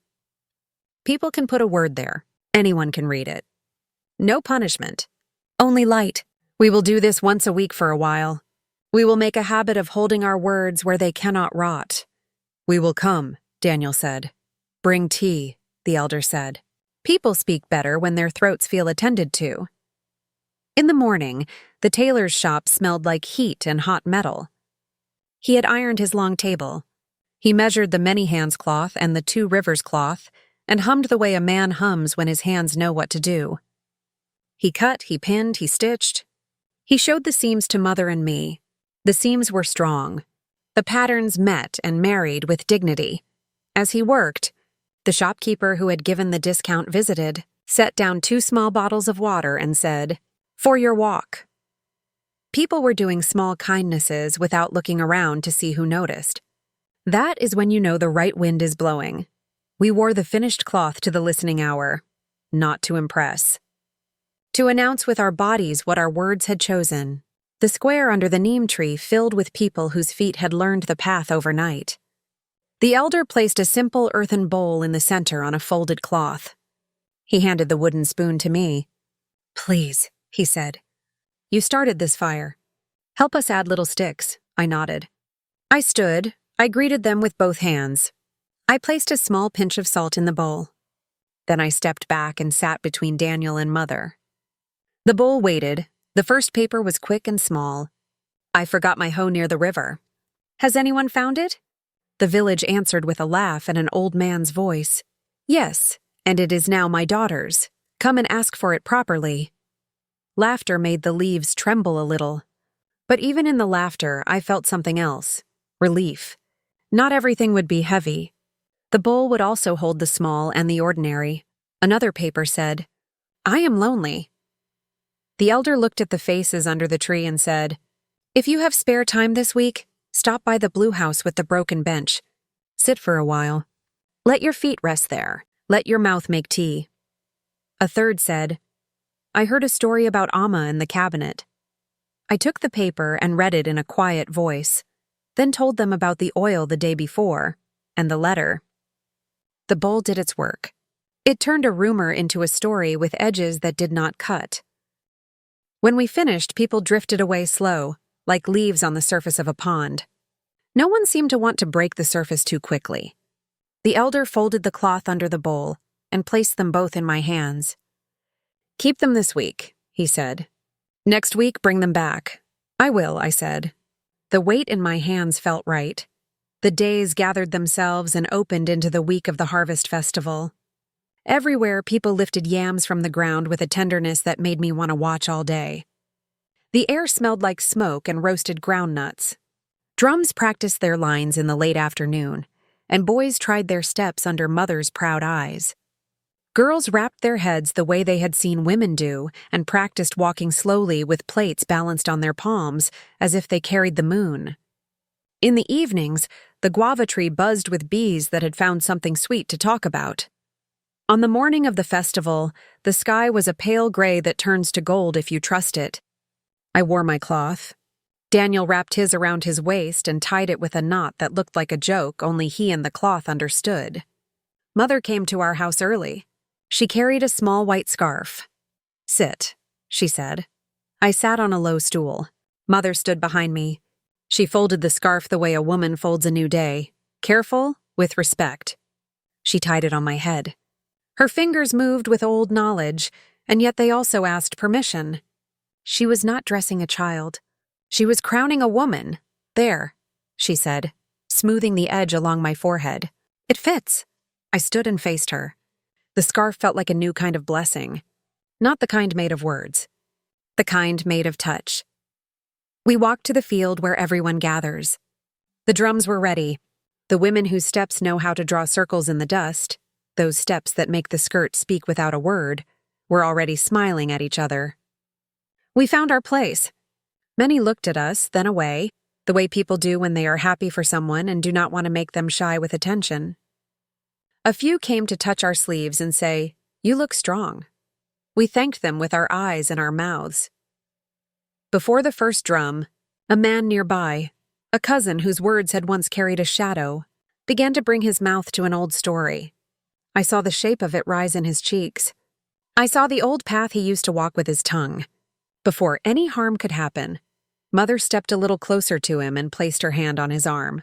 People can put a word there. Anyone can read it. No punishment. Only light. We will do this once a week for a while. We will make a habit of holding our words where they cannot rot." "We will come," Daniel said. "Bring tea," the elder said. People speak better when their throats feel attended to. In the morning, the tailor's shop smelled like heat and hot metal. He had ironed his long table. He measured the many hands cloth and the 2 rivers cloth and hummed the way a man hums when his hands know what to do. He cut, he pinned, he stitched. He showed the seams to Mother and me. The seams were strong. The patterns met and married with dignity. As he worked, the shopkeeper who had given the discount visited, set down 2 small bottles of water and said, "For your walk." People were doing small kindnesses without looking around to see who noticed. That is when you know the right wind is blowing. We wore the finished cloth to the listening hour, not to impress. To announce with our bodies what our words had chosen. The square under the neem tree filled with people whose feet had learned the path overnight. The elder placed a simple earthen bowl in the center on a folded cloth. He handed the wooden spoon to me. "Please," he said. "You started this fire. Help us add little sticks," I nodded. I stood. I greeted them with both hands. I placed a small pinch of salt in the bowl. Then I stepped back and sat between Daniel and Mother. The bowl waited. The first paper was quick and small. "I forgot my hoe near the river. Has anyone found it?" The village answered with a laugh and an old man's voice. "Yes, and it is now my daughter's. Come and ask for it properly." Laughter made the leaves tremble a little. But even in the laughter, I felt something else. Relief. Not everything would be heavy. The bowl would also hold the small and the ordinary. Another paper said, "I am lonely." The elder looked at the faces under the tree and said, "If you have spare time this week, stop by the blue house with the broken bench. Sit for a while. Let your feet rest there. Let your mouth make tea." A third said, "I heard a story about Amma in the cabinet." I took the paper and read it in a quiet voice, then told them about the oil the day before, and the letter. The bowl did its work. It turned a rumor into a story with edges that did not cut. When we finished, people drifted away slow, like leaves on the surface of a pond. No one seemed to want to break the surface too quickly. The elder folded the cloth under the bowl and placed them both in my hands. "Keep them this week," he said. "Next week, bring them back." "I will," I said. The weight in my hands felt right. The days gathered themselves and opened into the week of the harvest festival. Everywhere, people lifted yams from the ground with a tenderness that made me want to watch all day. The air smelled like smoke and roasted groundnuts. Drums practiced their lines in the late afternoon, and boys tried their steps under mothers' proud eyes. Girls wrapped their heads the way they had seen women do and practiced walking slowly with plates balanced on their palms as if they carried the moon. In the evenings, the guava tree buzzed with bees that had found something sweet to talk about. On the morning of the festival, the sky was a pale gray that turns to gold if you trust it. I wore my cloth. Daniel wrapped his around his waist and tied it with a knot that looked like a joke only he and the cloth understood. Mother came to our house early. She carried a small white scarf. "Sit," she said. I sat on a low stool. Mother stood behind me. She folded the scarf the way a woman folds a new day. Careful, with respect. She tied it on my head. Her fingers moved with old knowledge, and yet they also asked permission. She was not dressing a child. She was crowning a woman. "There," she said, smoothing the edge along my forehead. "It fits." I stood and faced her. The scarf felt like a new kind of blessing. Not the kind made of words. The kind made of touch. We walked to the field where everyone gathers. The drums were ready. The women whose steps know how to draw circles in the dust, those steps that make the skirt speak without a word, were already smiling at each other. We found our place. Many looked at us, then away, the way people do when they are happy for someone and do not want to make them shy with attention. A few came to touch our sleeves and say, "You look strong." We thanked them with our eyes and our mouths. Before the first drum, a man nearby, a cousin whose words had once carried a shadow, began to bring his mouth to an old story. I saw the shape of it rise in his cheeks. I saw the old path he used to walk with his tongue. Before any harm could happen, Mother stepped a little closer to him and placed her hand on his arm.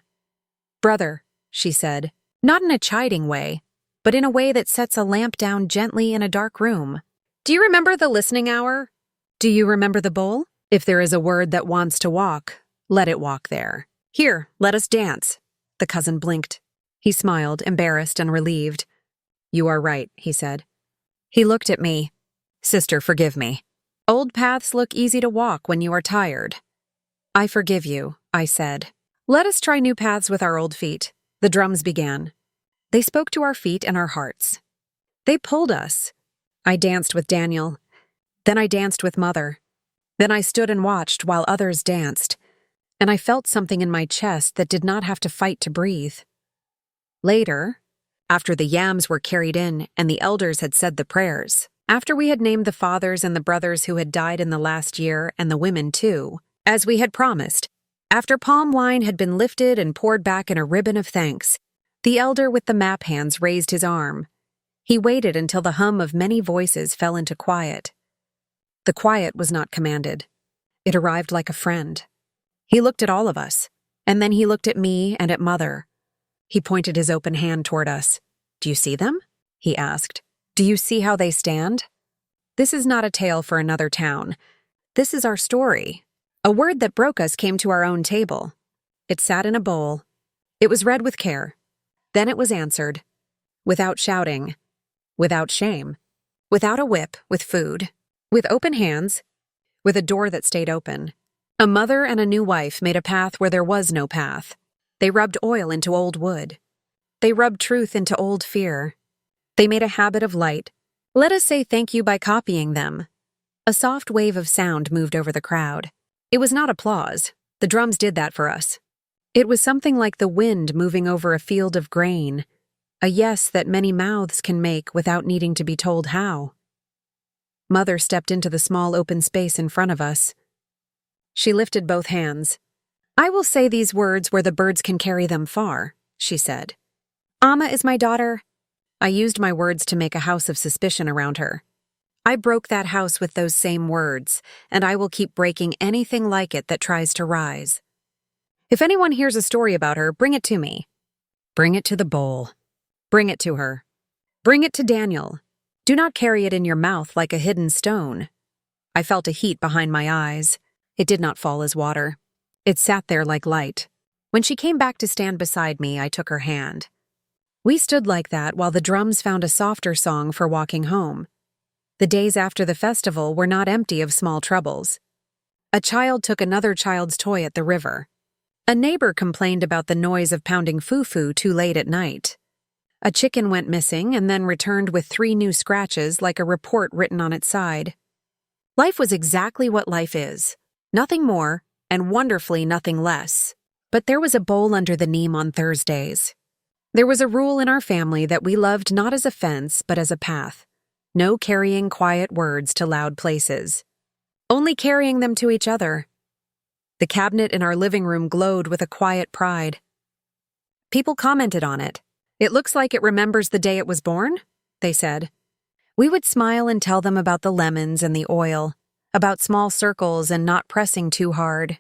"Brother," she said, not in a chiding way, but in a way that sets a lamp down gently in a dark room. "Do you remember the listening hour? Do you remember the bowl? If there is a word that wants to walk, let it walk there. Here, let us dance." The cousin blinked. He smiled, embarrassed and relieved. "You are right," he said. He looked at me. "Sister, forgive me. Old paths look easy to walk when you are tired." "I forgive you," I said. "Let us try new paths with our old feet." The drums began. They spoke to our feet and our hearts. They pulled us. I danced with Daniel. Then I danced with Mother. Then I stood and watched while others danced, and I felt something in my chest that did not have to fight to breathe. Later, after the yams were carried in and the elders had said the prayers, after we had named the fathers and the brothers who had died in the last year and the women too, as we had promised, after palm wine had been lifted and poured back in a ribbon of thanks, the elder with the map hands raised his arm. He waited until the hum of many voices fell into quiet. The quiet was not commanded. It arrived like a friend. He looked at all of us, and then he looked at me and at Mother. He pointed his open hand toward us. "Do you see them?" he asked. "Do you see how they stand? This is not a tale for another town. This is our story. A word that broke us came to our own table. It sat in a bowl. It was read with care. Then it was answered. Without shouting. Without shame. Without a whip, with food. With open hands. With a door that stayed open. A mother and a new wife made a path where there was no path. They rubbed oil into old wood. They rubbed truth into old fear. They made a habit of light. Let us say thank you by copying them." A soft wave of sound moved over the crowd. It was not applause. The drums did that for us. It was something like the wind moving over a field of grain, a yes that many mouths can make without needing to be told how. Mother stepped into the small open space in front of us. She lifted both hands. "I will say these words where the birds can carry them far," she said. "Amma is my daughter." I used my words to make a house of suspicion around her. I broke that house with those same words, and I will keep breaking anything like it that tries to rise. If anyone hears a story about her, bring it to me. Bring it to the bowl. Bring it to her. Bring it to Daniel. Do not carry it in your mouth like a hidden stone. I felt a heat behind my eyes. It did not fall as water. It sat there like light. When she came back to stand beside me, I took her hand. We stood like that while the drums found a softer song for walking home. The days after the festival were not empty of small troubles. A child took another child's toy at the river. A neighbor complained about the noise of pounding foo-foo too late at night. A chicken went missing and then returned with 3 new scratches like a report written on its side. Life was exactly what life is. Nothing more, and wonderfully nothing less. But there was a bowl under the neem on Thursdays. There was a rule in our family that we loved not as a fence but as a path. No carrying quiet words to loud places. Only carrying them to each other. The cabinet in our living room glowed with a quiet pride. People commented on it. It looks like it remembers the day it was born, they said. We would smile and tell them about the lemons and the oil, about small circles and not pressing too hard.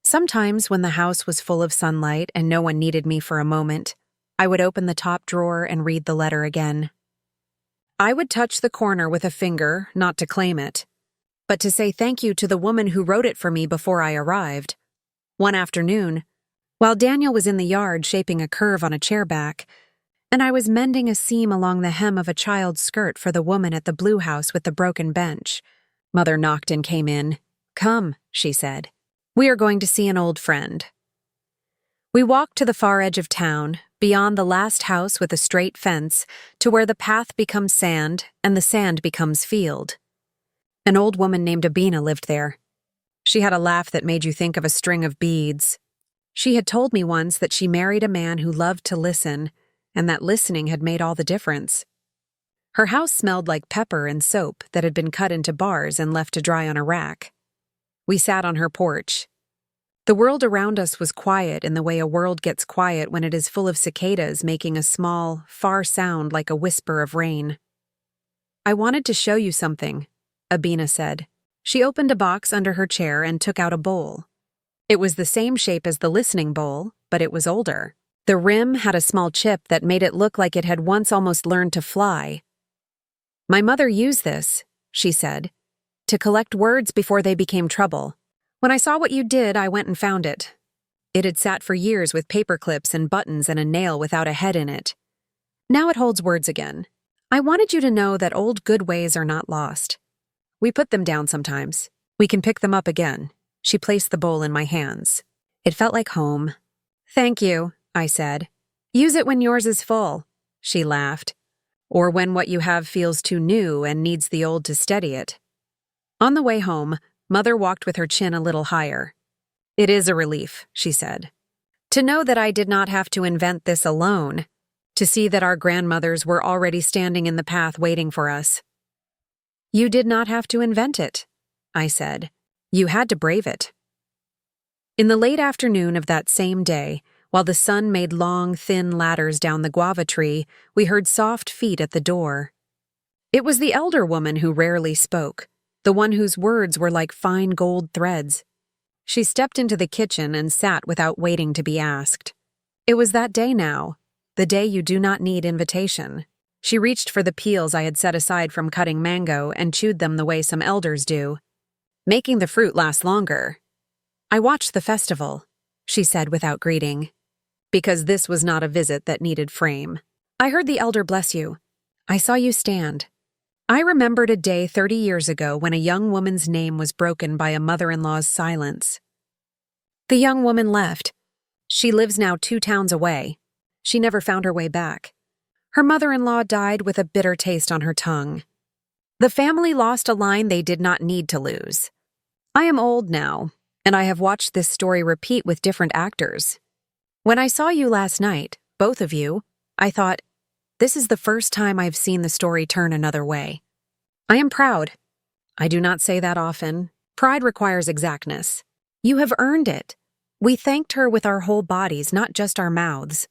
Sometimes when the house was full of sunlight and no one needed me for a moment, I would open the top drawer and read the letter again. I would touch the corner with a finger, not to claim it, but to say thank you to the woman who wrote it for me before I arrived. One afternoon, while Daniel was in the yard shaping a curve on a chair back, and I was mending a seam along the hem of a child's skirt for the woman at the blue house with the broken bench, Mother knocked and came in. "Come," she said. "We are going to see an old friend." We walked to the far edge of town, beyond the last house with a straight fence, to where the path becomes sand and the sand becomes field. An old woman named Abina lived there. She had a laugh that made you think of a string of beads. She had told me once that she married a man who loved to listen, and that listening had made all the difference. Her house smelled like pepper and soap that had been cut into bars and left to dry on a rack. We sat on her porch. The world around us was quiet in the way a world gets quiet when it is full of cicadas making a small, far sound like a whisper of rain. "I wanted to show you something," Abina said. She opened a box under her chair and took out a bowl. It was the same shape as the listening bowl, but it was older. The rim had a small chip that made it look like it had once almost learned to fly. "My mother used this," she said, "to collect words before they became trouble. When I saw what you did, I went and found it. It had sat for years with paper clips and buttons and a nail without a head in it. Now it holds words again. I wanted you to know that old good ways are not lost. We put them down sometimes. We can pick them up again." She placed the bowl in my hands. It felt like home. "Thank you," I said. "Use it when yours is full," she laughed. "Or when what you have feels too new and needs the old to steady it." On the way home, Mother walked with her chin a little higher. "It is a relief," she said, "to know that I did not have to invent this alone, to see that our grandmothers were already standing in the path waiting for us." "You did not have to invent it," I said. "You had to brave it." In the late afternoon of that same day, while the sun made long, thin ladders down the guava tree, we heard soft feet at the door. It was the elder woman who rarely spoke, the one whose words were like fine gold threads. She stepped into the kitchen and sat without waiting to be asked. It was that day now, the day you do not need invitation. She reached for the peels I had set aside from cutting mango and chewed them the way some elders do, making the fruit last longer. "I watched the festival," she said without greeting, because this was not a visit that needed frame. "I heard the elder bless you. I saw you stand. I remembered a day 30 years ago when a young woman's name was broken by a mother-in-law's silence. The young woman left. She lives now 2 towns away. She never found her way back. Her mother-in-law died with a bitter taste on her tongue. The family lost a line they did not need to lose. I am old now, and I have watched this story repeat with different actors. When I saw you last night, both of you, I thought, this is the first time I've seen the story turn another way. I am proud. I do not say that often. Pride requires exactness. You have earned it. We thanked her with our whole bodies, not just our mouths.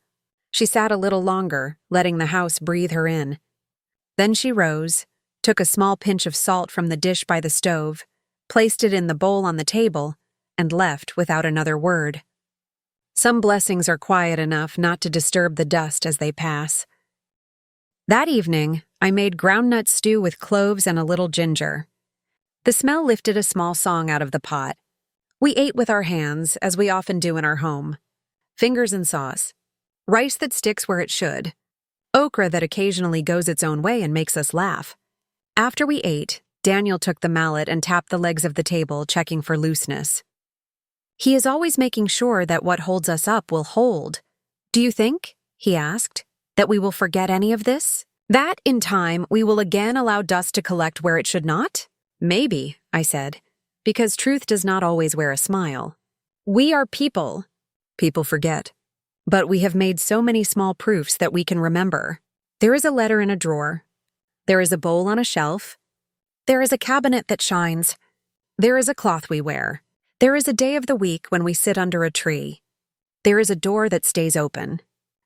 She sat a little longer, letting the house breathe her in. Then she rose, took a small pinch of salt from the dish by the stove, placed it in the bowl on the table, and left without another word. Some blessings are quiet enough not to disturb the dust as they pass. That evening, I made groundnut stew with cloves and a little ginger. The smell lifted a small song out of the pot. We ate with our hands, as we often do in our home. Fingers and sauce. Rice that sticks where it should. Okra that occasionally goes its own way and makes us laugh. After we ate, Daniel took the mallet and tapped the legs of the table, checking for looseness. He is always making sure that what holds us up will hold. Do you think, he asked, that we will forget any of this? That, in time, we will again allow dust to collect where it should not? Maybe, I said, because truth does not always wear a smile. We are people. People forget. But we have made so many small proofs that we can remember. There is a letter in a drawer. There is a bowl on a shelf. There is a cabinet that shines. There is a cloth we wear. There is a day of the week when we sit under a tree. There is a door that stays open.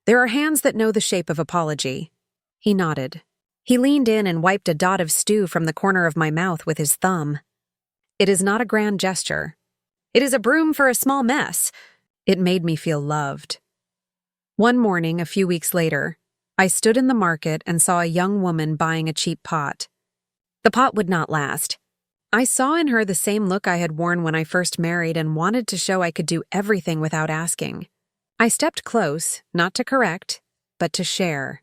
There are hands that know the shape of apology. He nodded. He leaned in and wiped a dot of stew from the corner of my mouth with his thumb. It is not a grand gesture. It is a broom for a small mess. It made me feel loved. One morning, a few weeks later, I stood in the market and saw a young woman buying a cheap pot. The pot would not last. I saw in her the same look I had worn when I first married and wanted to show I could do everything without asking. I stepped close, not to correct, but to share.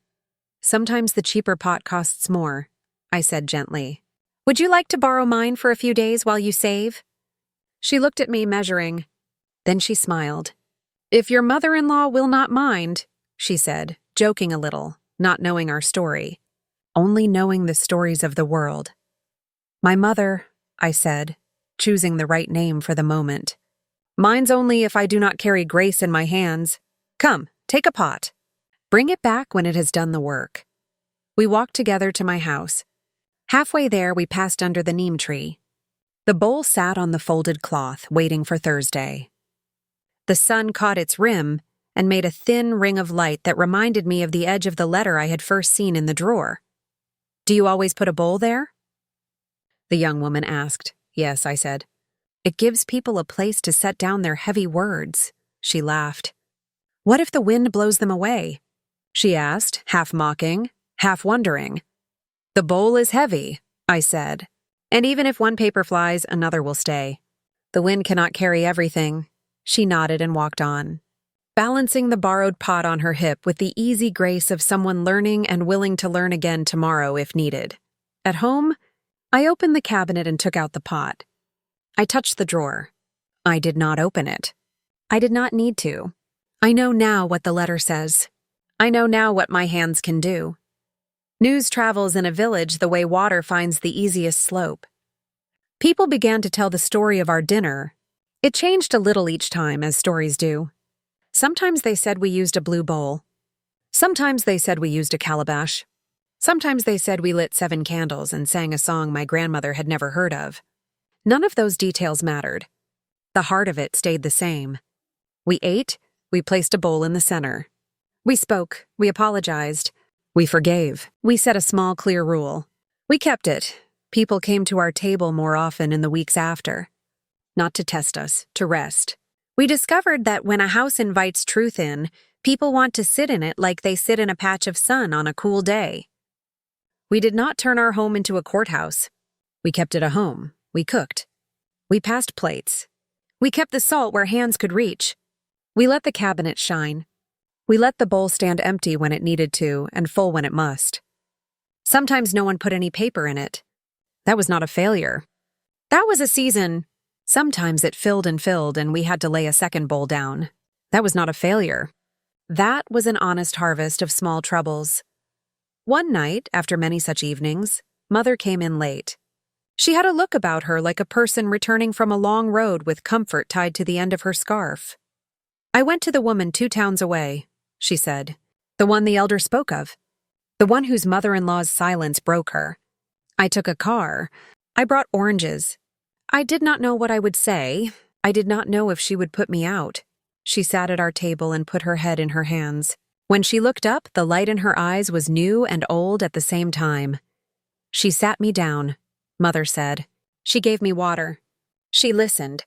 Sometimes the cheaper pot costs more, I said gently. Would you like to borrow mine for a few days while you save? She looked at me, measuring. Then she smiled. If your mother-in-law will not mind, she said, joking a little, not knowing our story, only knowing the stories of the world. My mother, I said, choosing the right name for the moment. Mine's only if I do not carry grace in my hands. Come, take a pot. Bring it back when it has done the work. We walked together to my house. Halfway there, we passed under the neem tree. The bowl sat on the folded cloth, waiting for Thursday. The sun caught its rim and made a thin ring of light that reminded me of the edge of the letter I had first seen in the drawer. Do you always put a bowl there? The young woman asked. Yes, I said. It gives people a place to set down their heavy words. She laughed. What if the wind blows them away? She asked, half mocking, half wondering. The bowl is heavy, I said. And even if one paper flies, another will stay. The wind cannot carry everything. She nodded and walked on, balancing the borrowed pot on her hip with the easy grace of someone learning and willing to learn again tomorrow if needed. At home, I opened the cabinet and took out the pot. I touched the drawer. I did not open it. I did not need to. I know now what the letter says. I know now what my hands can do. News travels in a village the way water finds the easiest slope. People began to tell the story of our dinner. It changed a little each time, as stories do. Sometimes they said we used a blue bowl. Sometimes they said we used a calabash. Sometimes they said we lit 7 candles and sang a song my grandmother had never heard of. None of those details mattered. The heart of it stayed the same. We ate, we placed a bowl in the center. We spoke, we apologized, we forgave. We set a small, clear rule. We kept it. People came to our table more often in the weeks after. Not to test us, to rest. We discovered that when a house invites truth in, people want to sit in it like they sit in a patch of sun on a cool day. We did not turn our home into a courthouse. We kept it a home. We cooked. We passed plates. We kept the salt where hands could reach. We let the cabinet shine. We let the bowl stand empty when it needed to and full when it must. Sometimes no one put any paper in it. That was not a failure. That was a season. Sometimes it filled and we had to lay a second bowl down. That was not a failure. That was an honest harvest of small troubles. One night, after many such evenings, Mother came in late. She had a look about her like a person returning from a long road with comfort tied to the end of her scarf. I went to the woman 2 towns away, she said. The one the elder spoke of. The one whose mother-in-law's silence broke her. I took a car. I brought oranges. I did not know what I would say. I did not know if she would put me out. She sat at our table and put her head in her hands. When she looked up, the light in her eyes was new and old at the same time. She sat me down, Mother said. She gave me water. She listened.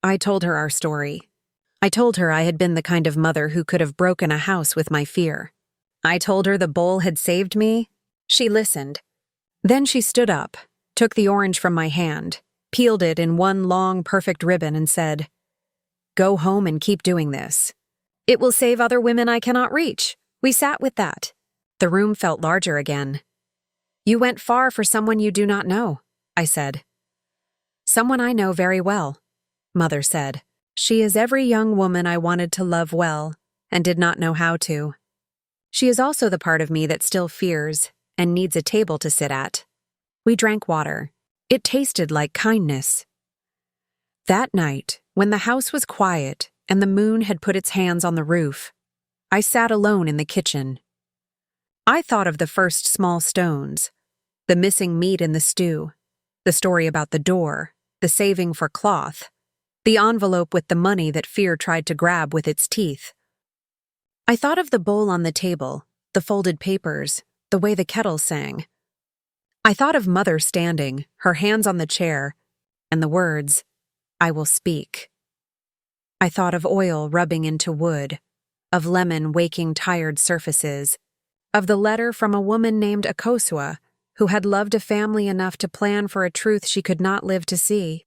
I told her our story. I told her I had been the kind of mother who could have broken a house with my fear. I told her the bowl had saved me. She listened. Then she stood up, took the orange from my hand, peeled it in one long, perfect ribbon and said, "Go home and keep doing this. It will save other women I cannot reach." We sat with that. The room felt larger again. "You went far for someone you do not know," I said. "Someone I know very well," Mother said. "She is every young woman I wanted to love well and did not know how to. She is also the part of me that still fears and needs a table to sit at." We drank water. It tasted like kindness. That night, when the house was quiet and the moon had put its hands on the roof, I sat alone in the kitchen. I thought of the first small stones, the missing meat in the stew, the story about the door, the saving for cloth, the envelope with the money that fear tried to grab with its teeth. I thought of the bowl on the table, the folded papers, the way the kettle sang. I thought of Mother standing, her hands on the chair, and the words, "I will speak." I thought of oil rubbing into wood, of lemon waking tired surfaces, of the letter from a woman named Akosua, who had loved a family enough to plan for a truth she could not live to see.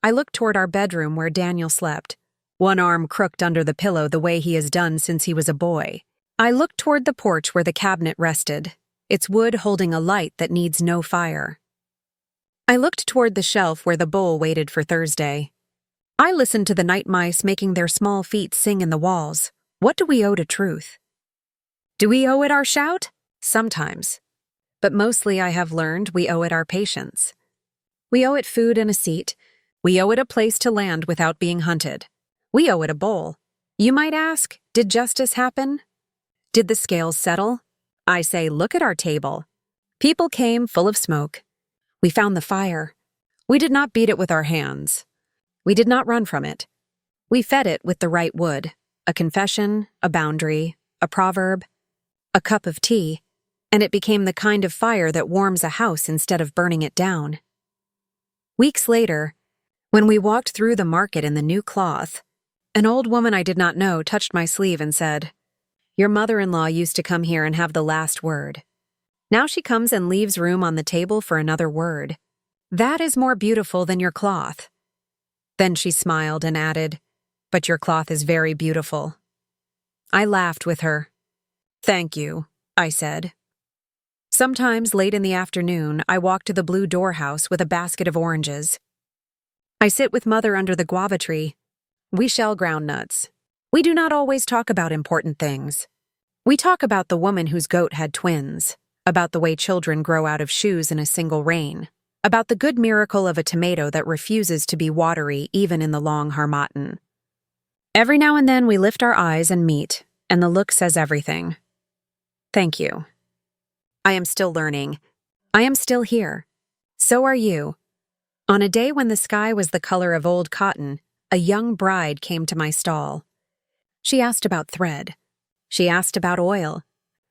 I looked toward our bedroom where Daniel slept, one arm crooked under the pillow the way he has done since he was a boy. I looked toward the porch where the cabinet rested, its wood holding a light that needs no fire. I looked toward the shelf where the bowl waited for Thursday. I listened to the night mice making their small feet sing in the walls. What do we owe to truth? Do we owe it our shout? Sometimes. But mostly I have learned we owe it our patience. We owe it food and a seat. We owe it a place to land without being hunted. We owe it a bowl. You might ask, did justice happen? Did the scales settle? I say, look at our table. People came full of smoke. We found the fire. We did not beat it with our hands. We did not run from it. We fed it with the right wood, a confession, a boundary, a proverb, a cup of tea, and it became the kind of fire that warms a house instead of burning it down. Weeks later, when we walked through the market in the new cloth, an old woman I did not know touched my sleeve and said, "Your mother-in-law used to come here and have the last word. Now she comes and leaves room on the table for another word. That is more beautiful than your cloth." Then she smiled and added, "But your cloth is very beautiful." I laughed with her. "Thank you," I said. Sometimes late in the afternoon, I walk to the blue door house with a basket of oranges. I sit with Mother under the guava tree. We shell ground nuts. We do not always talk about important things. We talk about the woman whose goat had twins, about the way children grow out of shoes in a single rain, about the good miracle of a tomato that refuses to be watery even in the long harmattan. Every now and then we lift our eyes and meet, and the look says everything. Thank you. I am still learning. I am still here. So are you. On a day when the sky was the color of old cotton, a young bride came to my stall. She asked about thread. She asked about oil.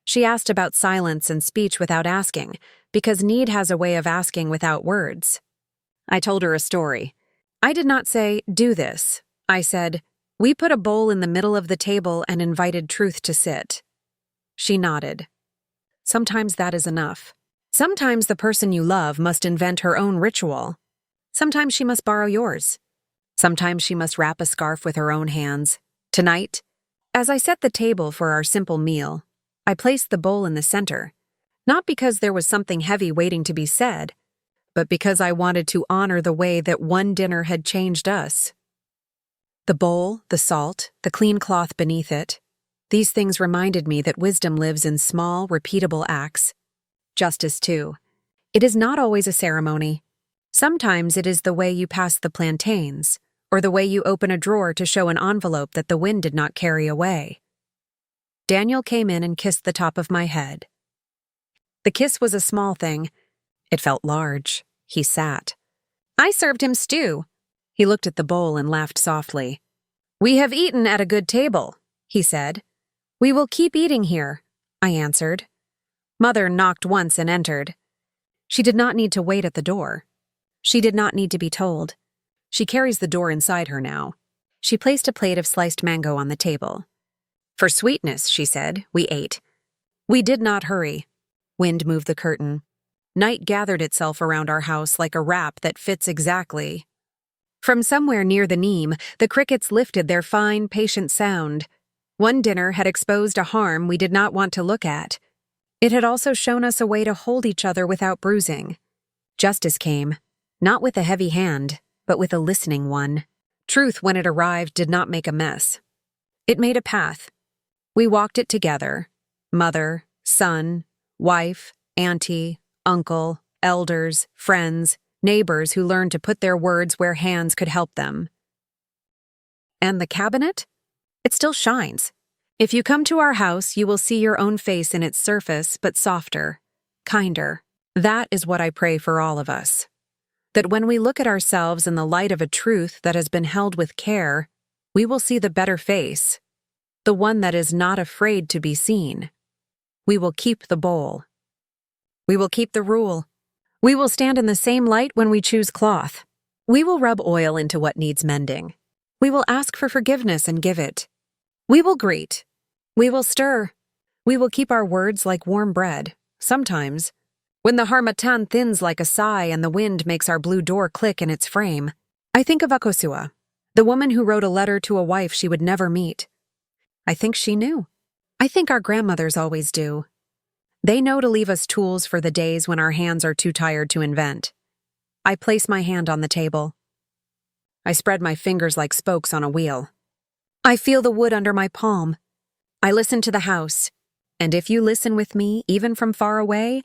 She asked about silence and speech without asking, because need has a way of asking without words. I told her a story. I did not say, "Do this." I said, "We put a bowl in the middle of the table and invited truth to sit." She nodded. Sometimes that is enough. Sometimes the person you love must invent her own ritual. Sometimes she must borrow yours. Sometimes she must wrap a scarf with her own hands. Tonight, as I set the table for our simple meal, I placed the bowl in the center, not because there was something heavy waiting to be said, but because I wanted to honor the way that one dinner had changed us. The bowl, the salt, the clean cloth beneath it, these things reminded me that wisdom lives in small, repeatable acts. Justice, too. It is not always a ceremony. Sometimes it is the way you pass the plantains, or the way you open a drawer to show an envelope that the wind did not carry away. Daniel came in and kissed the top of my head. The kiss was a small thing. It felt large. He sat. I served him stew. He looked at the bowl and laughed softly. "We have eaten at a good table," he said. "We will keep eating here," I answered. Mother knocked once and entered. She did not need to wait at the door. She did not need to be told. She carries the door inside her now. She placed a plate of sliced mango on the table. For sweetness, she said, we ate. We did not hurry. Wind moved the curtain. Night gathered itself around our house like a wrap that fits exactly. From somewhere near the neem, the crickets lifted their fine, patient sound. One dinner had exposed a harm we did not want to look at. It had also shown us a way to hold each other without bruising. Justice came, not with a heavy hand, but with a listening one. Truth, when it arrived, did not make a mess. It made a path. We walked it together. Mother, son, wife, auntie, uncle, elders, friends, neighbors who learned to put their words where hands could help them. And the cabinet? It still shines. If you come to our house, you will see your own face in its surface, but softer, kinder. That is what I pray for all of us. That when we look at ourselves in the light of a truth that has been held with care, we will see the better face, the one that is not afraid to be seen. We will keep the bowl. We will keep the rule. We will stand in the same light when we choose cloth. We will rub oil into what needs mending. We will ask for forgiveness and give it. We will greet. We will stir. We will keep our words like warm bread, sometimes. When the harmattan thins like a sigh and the wind makes our blue door click in its frame, I think of Akosua, the woman who wrote a letter to a wife she would never meet. I think she knew. I think our grandmothers always do. They know to leave us tools for the days when our hands are too tired to invent. I place my hand on the table. I spread my fingers like spokes on a wheel. I feel the wood under my palm. I listen to the house. And if you listen with me, even from far away,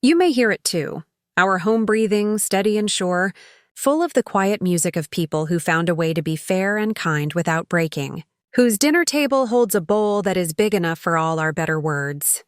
you may hear it too. Our home breathing, steady and sure, full of the quiet music of people who found a way to be fair and kind without breaking, whose dinner table holds a bowl that is big enough for all our better words.